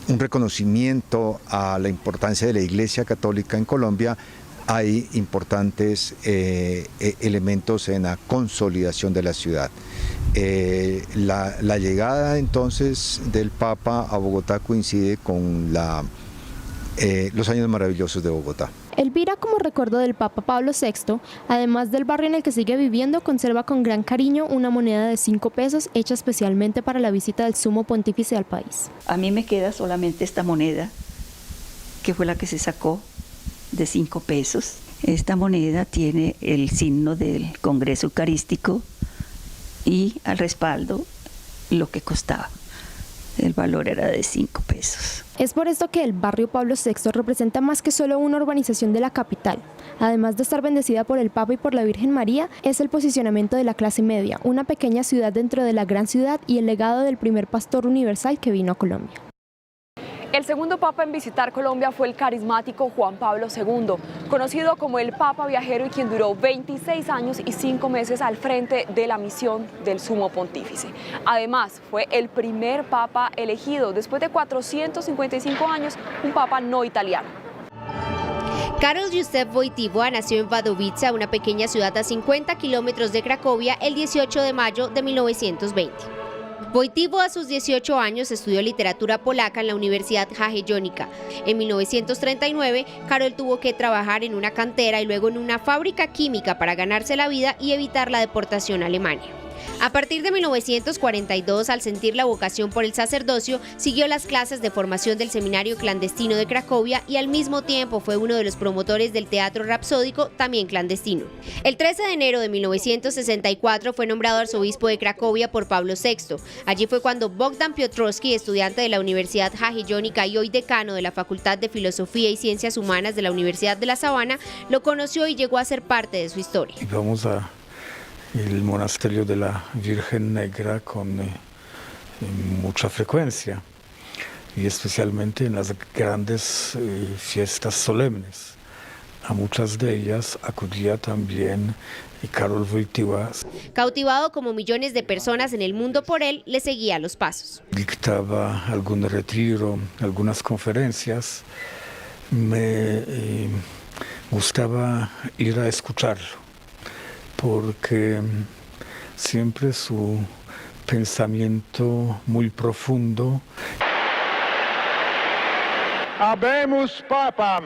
un reconocimiento a la importancia de la Iglesia Católica en Colombia, hay importantes elementos en la consolidación de la ciudad. La llegada entonces del Papa a Bogotá coincide con los años maravillosos de Bogotá.
Elvira, como recuerdo del Papa Pablo VI, además del barrio en el que sigue viviendo, conserva con gran cariño una moneda de 5 pesos hecha especialmente para la visita del Sumo Pontífice al país.
A mí me queda solamente esta moneda, que fue la que se sacó, de 5 pesos. Esta moneda tiene el signo del Congreso Eucarístico y al respaldo lo que costaba. El valor era de 5 pesos.
Es por esto que el barrio Pablo VI representa más que solo una urbanización de la capital. Además de estar bendecida por el Papa y por la Virgen María, es el posicionamiento de la clase media, una pequeña ciudad dentro de la gran ciudad y el legado del primer pastor universal que vino a Colombia.
El segundo papa en visitar Colombia fue el carismático Juan Pablo II, conocido como el Papa Viajero y quien duró 26 años y 5 meses al frente de la misión del Sumo Pontífice. Además, fue el primer papa elegido después de 455 años, un papa no italiano.
Karol Józef Wojtyła nació en Wadowice, una pequeña ciudad a 50 kilómetros de Cracovia, el 18 de mayo de 1920. Wojtyła a sus 18 años estudió literatura polaca en la Universidad Jagiellonica. En 1939, Karol tuvo que trabajar en una cantera y luego en una fábrica química para ganarse la vida y evitar la deportación a Alemania. A partir de 1942, al sentir la vocación por el sacerdocio, siguió las clases de formación del seminario clandestino de Cracovia y al mismo tiempo fue uno de los promotores del teatro rapsódico, también clandestino. El 13 de enero de 1964 fue nombrado arzobispo de Cracovia por Pablo VI. Allí fue cuando Bogdan Piotrowski, estudiante de la Universidad Jagiellonica y hoy decano de la Facultad de Filosofía y Ciencias Humanas de la Universidad de La Sabana, lo conoció y llegó a ser parte de su historia.
Vamos a el monasterio de la Virgen Negra con mucha frecuencia y especialmente en las grandes fiestas solemnes. A muchas de ellas acudía también Karol Wojtyła.
Cautivado como millones de personas en el mundo por él, le seguía los pasos.
Dictaba algún retiro, algunas conferencias. Me gustaba ir a escucharlo, porque siempre su pensamiento muy profundo.
Habemus Papam.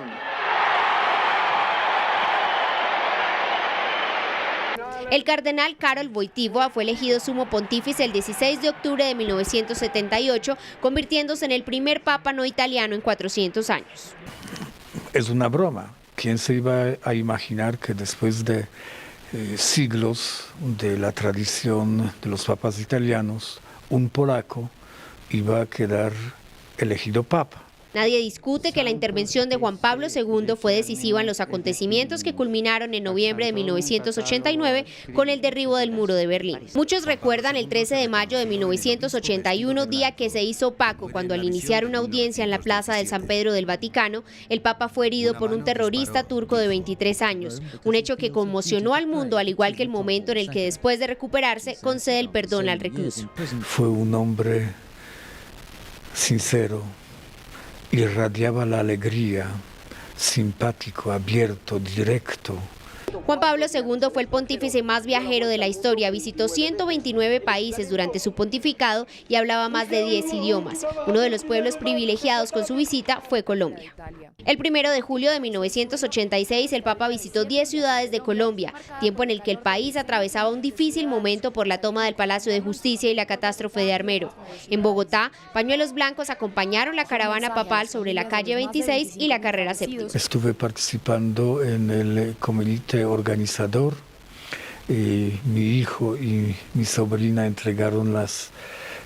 El cardenal Karol Wojtyła fue elegido sumo pontífice el 16 de octubre de 1978, convirtiéndose en el primer papa no italiano en 400 años.
Es una broma. ¿Quién se iba a imaginar que después de siglos de la tradición de los papas italianos, un polaco iba a quedar elegido papa?
Nadie discute que la intervención de Juan Pablo II fue decisiva en los acontecimientos que culminaron en noviembre de 1989 con el derribo del muro de Berlín. Muchos recuerdan el 13 de mayo de 1981, día que se hizo opaco cuando al iniciar una audiencia en la plaza del San Pedro del Vaticano, el Papa fue herido por un terrorista turco de 23 años, un hecho que conmocionó al mundo, al igual que el momento en el que después de recuperarse concede el perdón al recluso.
Fue un hombre sincero, irradiaba la alegría, simpático, abierto, directo.
Juan Pablo II fue el pontífice más viajero de la historia, visitó 129 países durante su pontificado y hablaba más de 10 idiomas. Uno de los pueblos privilegiados con su visita fue Colombia. El 1 de julio de 1986 el Papa visitó 10 ciudades de Colombia, tiempo en el que el país atravesaba un difícil momento por la toma del Palacio de Justicia y la catástrofe de Armero. En Bogotá, pañuelos blancos acompañaron la caravana papal sobre la calle 26 y la carrera séptima.
Estuve participando en el comité organizador. Mi hijo y mi sobrina entregaron las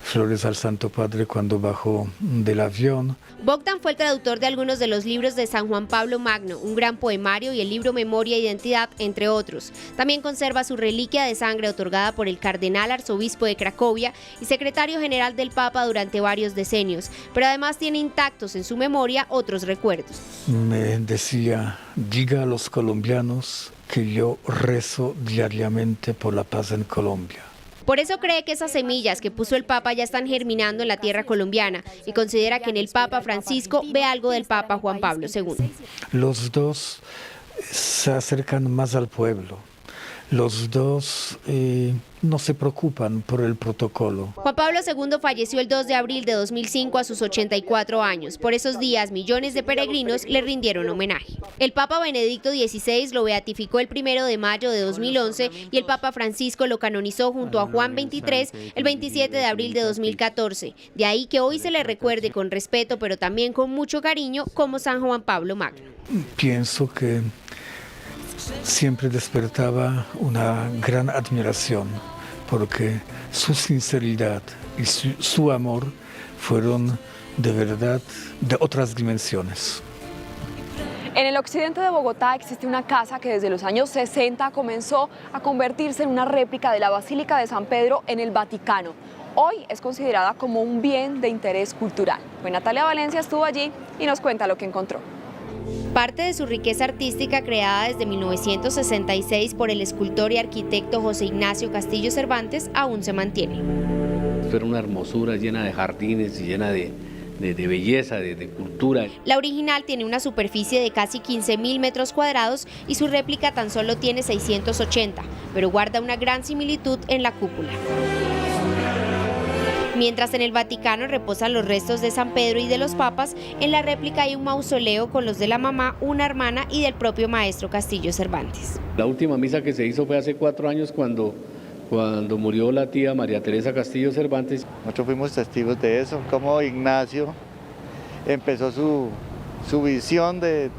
flores al Santo Padre cuando bajó del avión.
Bogdan fue el traductor de algunos de los libros de San Juan Pablo Magno, un gran poemario, y el libro Memoria e Identidad, entre otros. También conserva su reliquia de sangre otorgada por el cardenal arzobispo de Cracovia y secretario general del Papa durante varios decenios, pero además tiene intactos en su memoria otros recuerdos.
Me decía, diga a los colombianos que yo rezo diariamente por la paz en Colombia.
Por eso cree que esas semillas que puso el Papa ya están germinando en la tierra colombiana y considera que en el Papa Francisco ve algo del Papa Juan Pablo II.
Los dos se acercan más al pueblo. Los dos no se preocupan por el protocolo.
Juan Pablo II falleció el 2 de abril de 2005 a sus 84 años. Por esos días, millones de peregrinos le rindieron homenaje. El Papa Benedicto XVI lo beatificó el 1 de mayo de 2011 y el Papa Francisco lo canonizó junto a Juan XXIII el 27 de abril de 2014. De ahí que hoy se le recuerde con respeto, pero también con mucho cariño, como San Juan Pablo Magno.
Pienso que siempre despertaba una gran admiración porque su sinceridad y su amor fueron de verdad de otras dimensiones.
En el occidente de Bogotá existe una casa que desde los años 60 comenzó a convertirse en una réplica de la Basílica de San Pedro en el Vaticano. Hoy es considerada como un bien de interés cultural. Pues Natalia Valencia estuvo allí y nos cuenta lo que encontró.
Parte de su riqueza artística, creada desde 1966 por el escultor y arquitecto José Ignacio Castillo Cervantes, aún se mantiene.
Esto era una hermosura llena de jardines y llena de belleza, de cultura.
La original tiene una superficie de casi 15.000 metros cuadrados y su réplica tan solo tiene 680, pero guarda una gran similitud en la cúpula. Mientras en el Vaticano reposan los restos de San Pedro y de los papas, en la réplica hay un mausoleo con los de la mamá, una hermana y del propio maestro Castillo Cervantes.
La última misa que se hizo fue hace 4 años cuando murió la tía María Teresa Castillo Cervantes.
Nosotros fuimos testigos de eso, como Ignacio empezó su visión de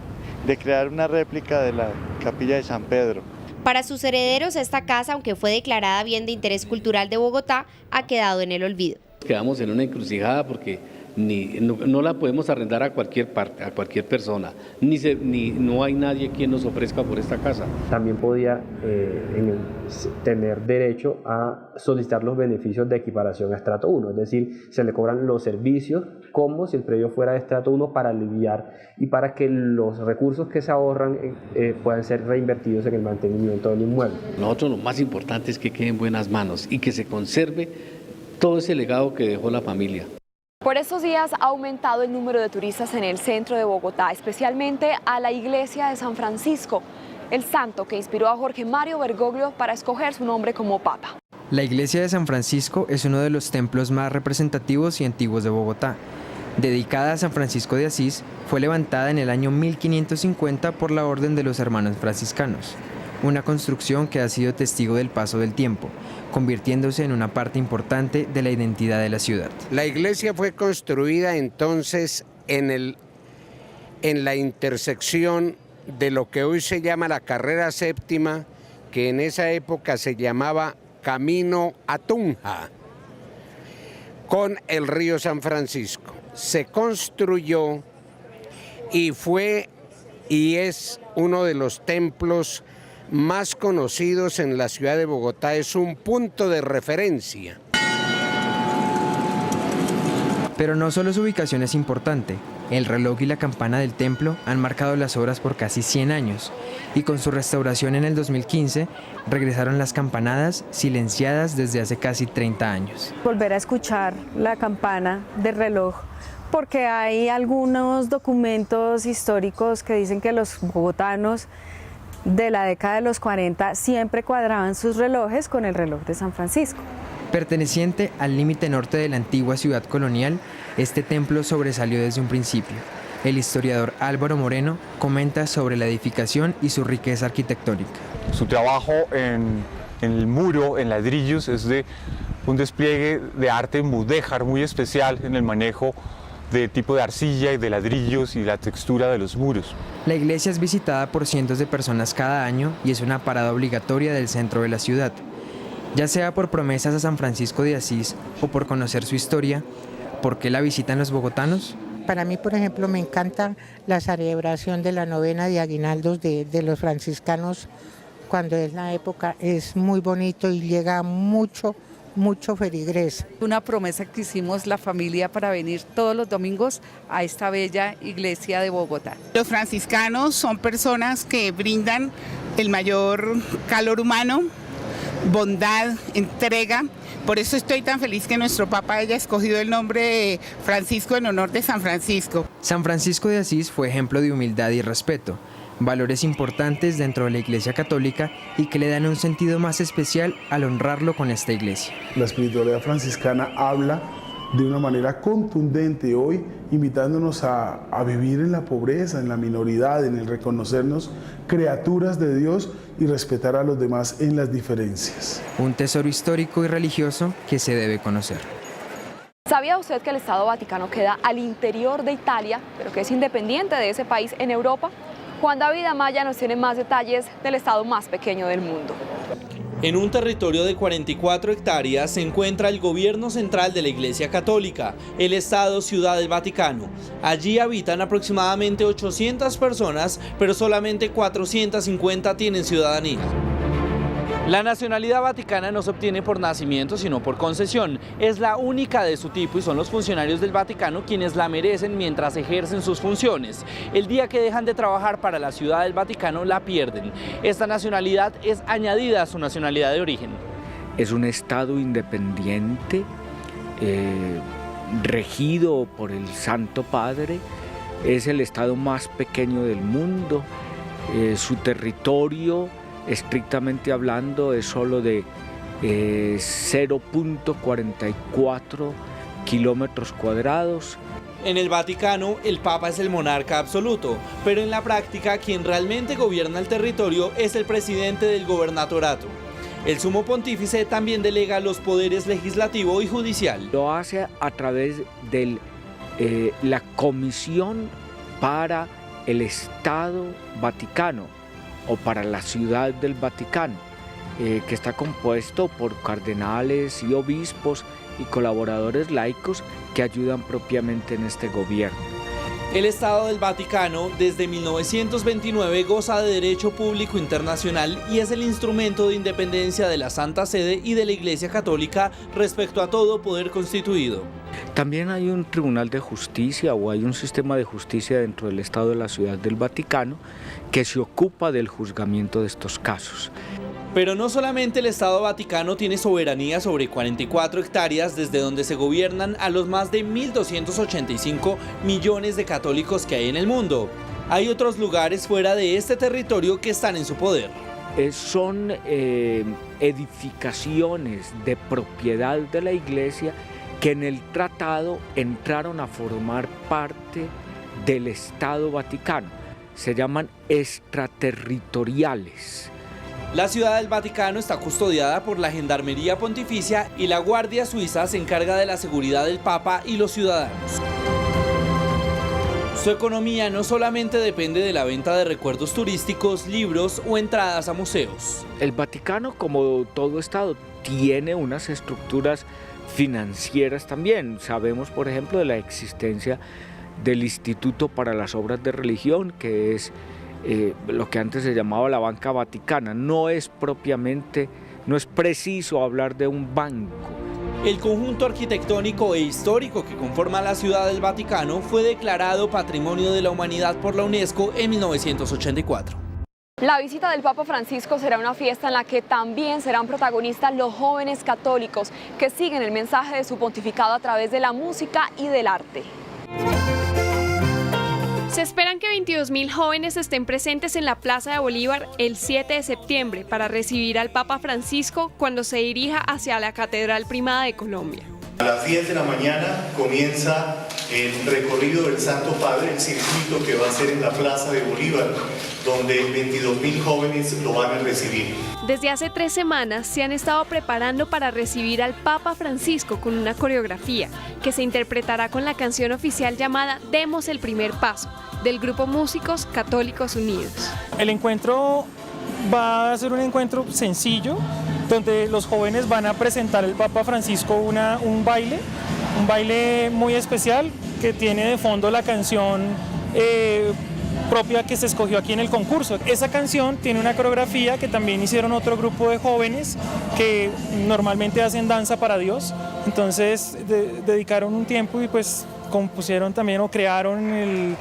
crear una réplica de la capilla de San Pedro.
Para sus herederos, esta casa, aunque fue declarada bien de interés cultural de Bogotá, ha quedado en el olvido.
Quedamos en una encrucijada porque no la podemos arrendar a cualquier parte, a cualquier persona, no hay nadie quien nos ofrezca por esta casa.
También podía tener derecho a solicitar los beneficios de equiparación a estrato 1, es decir, se le cobran los servicios como si el predio fuera de estrato 1 para aliviar y para que los recursos que se ahorran puedan ser reinvertidos en el mantenimiento del inmueble.
Nosotros lo más importante es que quede en buenas manos y que se conserve todo ese legado que dejó la familia.
Por estos días ha aumentado el número de turistas en el centro de Bogotá, especialmente a la iglesia de San Francisco, el santo que inspiró a Jorge Mario Bergoglio para escoger su nombre como papa.
La iglesia de San Francisco es uno de los templos más representativos y antiguos de Bogotá. Dedicada a San Francisco de Asís, fue levantada en el año 1550 por la Orden de los Hermanos Franciscanos, una construcción que ha sido testigo del paso del tiempo, convirtiéndose en una parte importante de la identidad de la ciudad.
La iglesia fue construida entonces en la intersección de lo que hoy se llama la carrera séptima, que en esa época se llamaba Camino a Tunja, con el río San Francisco. Se construyó y fue y es uno de los templos más conocidos en la ciudad de Bogotá, es un punto de referencia.
Pero no solo su ubicación es importante, el reloj y la campana del templo han marcado las horas por casi 100 años y con su restauración en el 2015 regresaron las campanadas silenciadas desde hace casi 30 años.
Volver a escuchar la campana del reloj porque hay algunos documentos históricos que dicen que los bogotanos de la década de los 40 siempre cuadraban sus relojes con el reloj de San Francisco.
Perteneciente al límite norte de la antigua ciudad colonial, este templo sobresalió desde un principio. El historiador Álvaro Moreno comenta sobre la edificación y su riqueza arquitectónica.
Su trabajo en el muro, en ladrillos, es de un despliegue de arte mudéjar muy especial en el manejo de tipo de arcilla y de ladrillos y la textura de los muros.
La iglesia es visitada por cientos de personas cada año y es una parada obligatoria del centro de la ciudad. Ya sea por promesas a San Francisco de Asís o por conocer su historia, ¿por qué la visitan los bogotanos?
Para mí, por ejemplo, me encanta la celebración de la novena de aguinaldos de los franciscanos cuando es la época, es muy bonito y llega mucho feligres.
Una promesa que hicimos la familia para venir todos los domingos a esta bella iglesia de Bogotá.
Los franciscanos son personas que brindan el mayor calor humano, bondad, entrega. Por eso estoy tan feliz que nuestro Papa haya escogido el nombre de Francisco en honor de San Francisco.
San Francisco de Asís fue ejemplo de humildad y respeto, valores importantes dentro de la Iglesia Católica y que le dan un sentido más especial al honrarlo con esta iglesia.
La espiritualidad franciscana habla de una manera contundente hoy, invitándonos a vivir en la pobreza, en la minoridad, en el reconocernos criaturas de Dios y respetar a los demás en las diferencias.
Un tesoro histórico y religioso que se debe conocer.
¿Sabía usted que el Estado Vaticano queda al interior de Italia, pero que es independiente de ese país en Europa? Juan David Amaya nos tiene más detalles del estado más pequeño del mundo.
En un territorio de 44 hectáreas se encuentra el gobierno central de la Iglesia Católica, el Estado Ciudad del Vaticano. Allí habitan aproximadamente 800 personas, pero solamente 450 tienen ciudadanía. La nacionalidad vaticana no se obtiene por nacimiento, sino por concesión. Es la única de su tipo y son los funcionarios del Vaticano quienes la merecen mientras ejercen sus funciones. El día que dejan de trabajar para la Ciudad del Vaticano la pierden. Esta nacionalidad es añadida a su nacionalidad de origen.
Es un Estado independiente, regido por el Santo Padre. Es el Estado más pequeño del mundo. Su territorio, estrictamente hablando, es solo de 0.44 kilómetros cuadrados.
En el Vaticano, el Papa es el monarca absoluto, pero en la práctica quien realmente gobierna el territorio es el presidente del gobernatorato. El sumo pontífice también delega los poderes legislativo y judicial.
Lo hace a través de la Comisión para el Estado Vaticano, o para la Ciudad del Vaticano, que está compuesto por cardenales y obispos y colaboradores laicos que ayudan propiamente en este gobierno.
El Estado del Vaticano desde 1929 goza de derecho público internacional y es el instrumento de independencia de la Santa Sede y de la Iglesia Católica respecto a todo poder constituido.
También hay un tribunal de justicia o hay un sistema de justicia dentro del Estado de la Ciudad del Vaticano que se ocupa del juzgamiento de estos casos.
Pero no solamente el Estado Vaticano tiene soberanía sobre 44 hectáreas desde donde se gobiernan a los más de 1.285 millones de católicos que hay en el mundo. Hay otros lugares fuera de este territorio que están en su poder.
Son edificaciones de propiedad de la Iglesia que en el tratado entraron a formar parte del Estado Vaticano. Se llaman extraterritoriales.
La Ciudad del Vaticano está custodiada por la Gendarmería Pontificia y la Guardia Suiza se encarga de la seguridad del Papa y los ciudadanos. Su economía no solamente depende de la venta de recuerdos turísticos, libros o entradas a museos.
El Vaticano, como todo Estado, tiene unas estructuras financieras también. Sabemos, por ejemplo, de la existencia del Instituto para las Obras de Religión, que es lo que antes se llamaba la Banca Vaticana. No es preciso hablar de un banco.
El conjunto arquitectónico e histórico que conforma la Ciudad del Vaticano fue declarado Patrimonio de la Humanidad por la UNESCO en 1984.
La visita del Papa Francisco será una fiesta en la que también serán protagonistas los jóvenes católicos que siguen el mensaje de su pontificado a través de la música y del arte.
Se esperan que 22.000 jóvenes estén presentes en la Plaza de Bolívar el 7 de septiembre para recibir al Papa Francisco cuando se dirija hacia la Catedral Primada de Colombia.
A las 10 de la mañana comienza el recorrido del Santo Padre, el circuito que va a ser en la Plaza de Bolívar, donde 22.000 jóvenes lo van a recibir.
Desde hace 3 semanas se han estado preparando para recibir al Papa Francisco con una coreografía que se interpretará con la canción oficial llamada Demos el primer paso, del grupo Músicos Católicos Unidos.
El encuentro va a ser un encuentro sencillo, donde los jóvenes van a presentar al Papa Francisco un baile muy especial que tiene de fondo la canción propia que se escogió aquí en el concurso. Esa canción tiene una coreografía que también hicieron otro grupo de jóvenes que normalmente hacen danza para Dios, entonces dedicaron un tiempo y pues compusieron también o crearon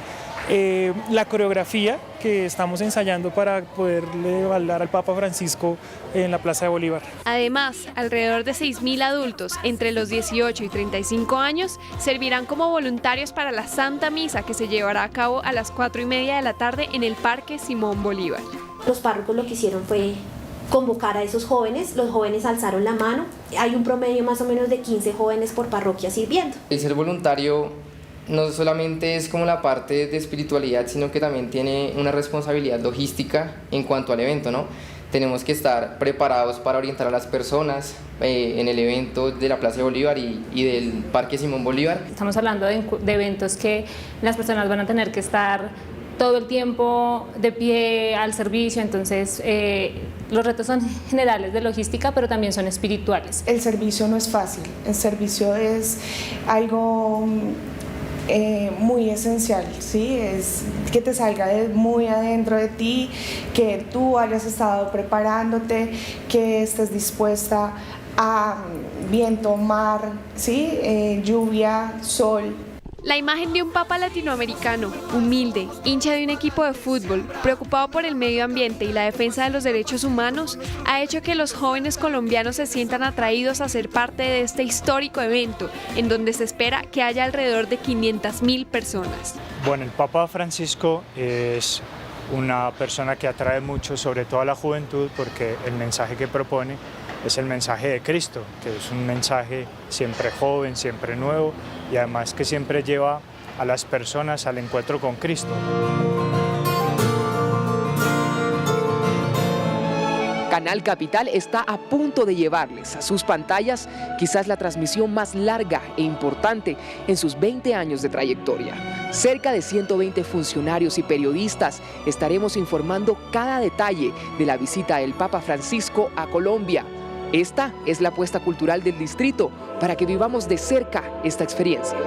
la coreografía que estamos ensayando para poderle bailar al Papa Francisco en la Plaza de Bolívar.
Además, alrededor de 6.000 adultos entre los 18 y 35 años servirán como voluntarios para la Santa Misa que se llevará a cabo a las 4:30 de la tarde en el Parque Simón Bolívar.
Los párrocos lo que hicieron fue convocar a esos jóvenes, los jóvenes alzaron la mano, hay un promedio más o menos de 15 jóvenes por parroquia sirviendo.
El ser voluntario no solamente es como la parte de espiritualidad, sino que también tiene una responsabilidad logística en cuanto al evento, ¿no? Tenemos que estar preparados para orientar a las personas en el evento de la Plaza de Bolívar y del Parque Simón Bolívar.
Estamos hablando de eventos que las personas van a tener que estar todo el tiempo de pie al servicio, entonces los retos son generales de logística, pero también son espirituales.
El servicio no es fácil, el servicio es algo muy esencial, ¿sí? Es que te salga de muy adentro de ti, que tú hayas estado preparándote, que estés dispuesta a viento, mar, ¿sí? Lluvia, sol.
La imagen de un papa latinoamericano, humilde, hincha de un equipo de fútbol, preocupado por el medio ambiente y la defensa de los derechos humanos, ha hecho que los jóvenes colombianos se sientan atraídos a ser parte de este histórico evento, en donde se espera que haya alrededor de 500.000 personas.
Bueno, el Papa Francisco es una persona que atrae mucho, sobre todo a la juventud, porque el mensaje que propone es el mensaje de Cristo, que es un mensaje siempre joven, siempre nuevo y además que siempre lleva a las personas al encuentro con Cristo.
Canal Capital está a punto de llevarles a sus pantallas quizás la transmisión más larga e importante en sus 20 años de trayectoria. Cerca de 120 funcionarios y periodistas estaremos informando cada detalle de la visita del Papa Francisco a Colombia. Esta es la apuesta cultural del distrito para que vivamos de cerca esta experiencia.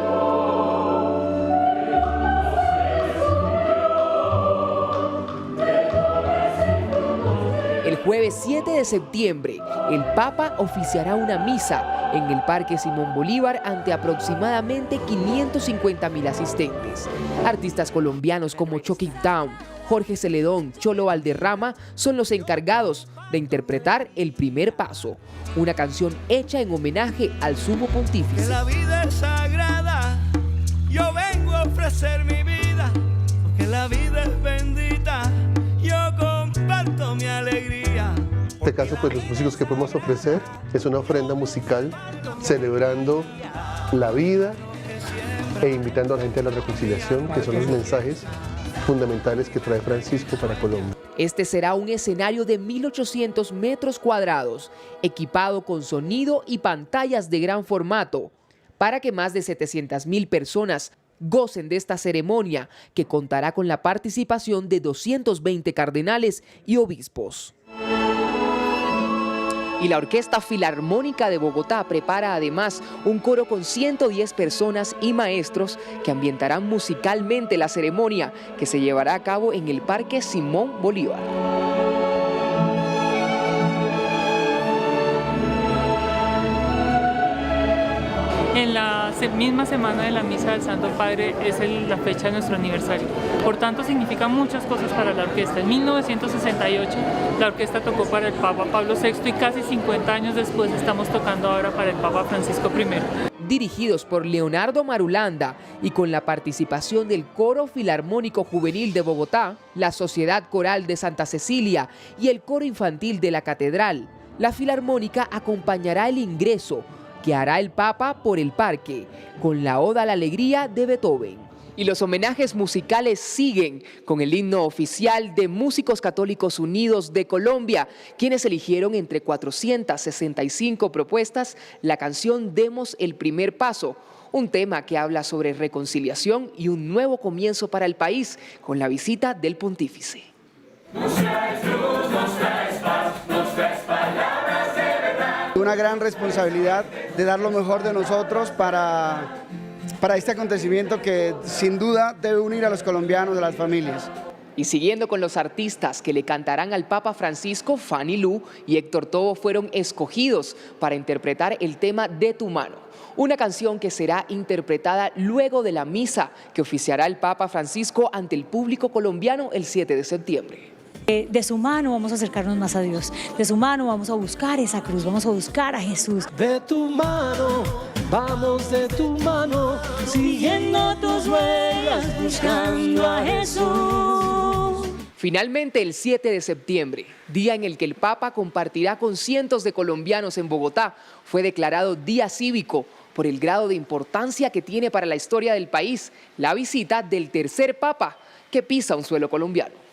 El jueves 7 de septiembre, el Papa oficiará una misa en el Parque Simón Bolívar ante aproximadamente 550.000 asistentes. Artistas colombianos como Chucky Town, Jorge Celedón, Cholo Valderrama son los encargados de interpretar El Primer Paso, una canción hecha en homenaje al Sumo Pontífice.
Que la vida es sagrada, yo vengo a ofrecer mi vida, porque la vida es bendita, yo comparto mi alegría.
En este caso, pues los músicos que podemos ofrecer es una ofrenda musical celebrando la vida e invitando a la gente a la reconciliación, que son los mensajes fundamentales que trae Francisco para Colombia.
Este será un escenario de 1.800 metros cuadrados, equipado con sonido y pantallas de gran formato, para que más de 700.000 personas gocen de esta ceremonia, que contará con la participación de 220 cardenales y obispos. Y la Orquesta Filarmónica de Bogotá prepara además un coro con 110 personas y maestros que ambientarán musicalmente la ceremonia que se llevará a cabo en el Parque Simón Bolívar.
En la misma semana de la Misa del Santo Padre es la fecha de nuestro aniversario. Por tanto, significa muchas cosas para la orquesta. En 1968 la orquesta tocó para el Papa Pablo VI y casi 50 años después estamos tocando ahora para el Papa Francisco I.
Dirigidos por Leonardo Marulanda y con la participación del Coro Filarmónico Juvenil de Bogotá, la Sociedad Coral de Santa Cecilia y el Coro Infantil de la Catedral, la Filarmónica acompañará el ingreso que hará el Papa por el parque, con la Oda a la Alegría de Beethoven. Y los homenajes musicales siguen con el himno oficial de Músicos Católicos Unidos de Colombia, quienes eligieron entre 465 propuestas la canción Demos el Primer Paso, un tema que habla sobre reconciliación y un nuevo comienzo para el país, con la visita del pontífice.
Una gran responsabilidad de dar lo mejor de nosotros para este acontecimiento que sin duda debe unir a los colombianos, a las familias.
Y siguiendo con los artistas que le cantarán al Papa Francisco, Fanny Lu y Héctor Tobo fueron escogidos para interpretar el tema De tu mano, una canción que será interpretada luego de la misa que oficiará el Papa Francisco ante el público colombiano el 7 de septiembre.
De su mano vamos a acercarnos más a Dios, de su mano vamos a buscar esa cruz, vamos a buscar a Jesús.
De tu mano, vamos de tu mano, siguiendo tus huellas, buscando a Jesús.
Finalmente, el 7 de septiembre, día en el que el Papa compartirá con cientos de colombianos en Bogotá, fue declarado día cívico por el grado de importancia que tiene para la historia del país la visita del tercer Papa que pisa un suelo colombiano.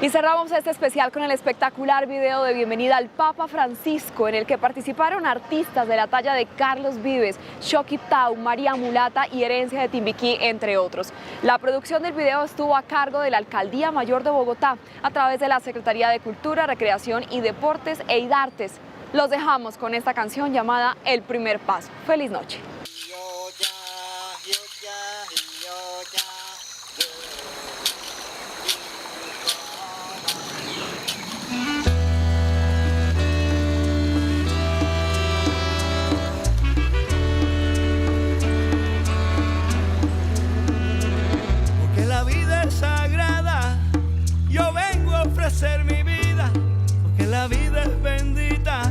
Y cerramos este especial con el espectacular video de bienvenida al Papa Francisco, en el que participaron artistas de la talla de Carlos Vives, Shoki Ptau, María Mulata y Herencia de Timbiquí, entre otros. La producción del video estuvo a cargo de la Alcaldía Mayor de Bogotá, a través de la Secretaría de Cultura, Recreación y Deportes e IDARTES. Los dejamos con esta canción llamada El Primer Paso. ¡Feliz noche!
Sagrada, yo vengo a ofrecer mi vida, porque la vida es bendita,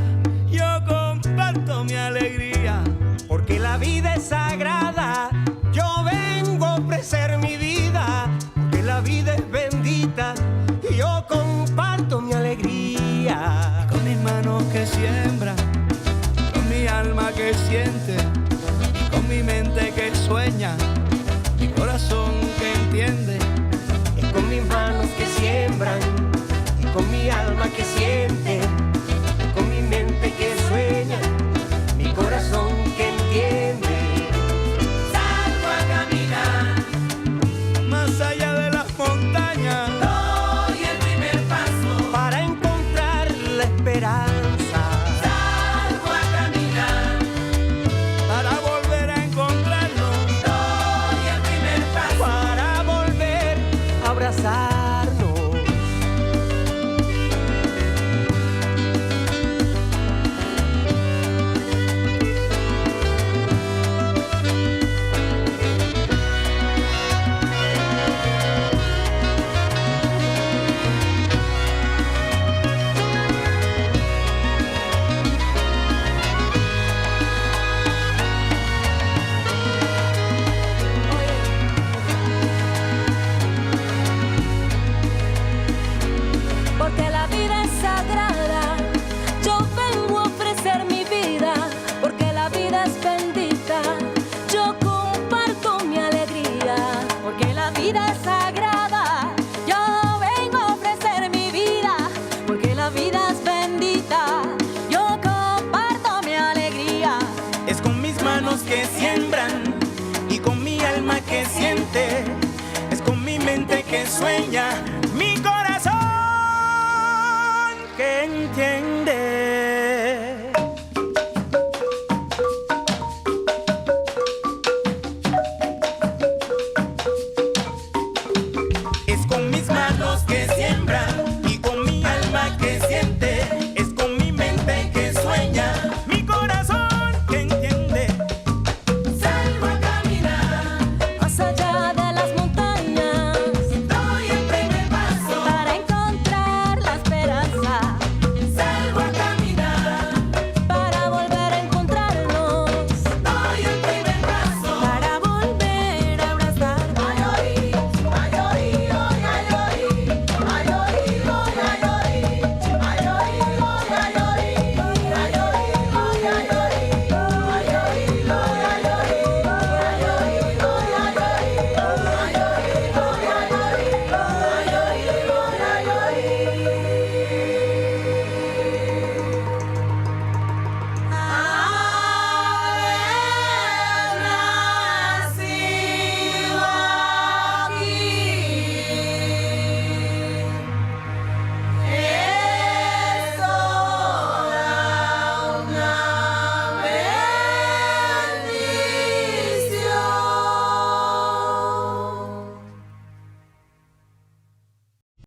yo comparto mi alegría. Porque la vida es sagrada, yo vengo a ofrecer mi vida, porque la vida es bendita, y yo comparto mi alegría. Con mis manos que siembran, con mi alma que siente, con mi mente que sueña, mi corazón que entiende. Con mis manos que siembran, y con mi alma que siente, y con mi mente que sueña, mi corazón que entiende. Salgo a caminar más allá de las montañas. Doy el primer paso para encontrar la esperanza. Salgo a caminar para volver a encontrarnos. Doy el primer paso para volver a abrazarnos.
Porque la vida es sagrada, yo vengo a ofrecer mi vida, porque la vida es bendita, yo comparto mi alegría. Porque la vida es sagrada, yo vengo a ofrecer mi vida, porque la vida es bendita, yo comparto mi alegría.
Es con mis manos que siembran y con mi alma que siente, es con mi mente que sueña, mi corazón entiendo.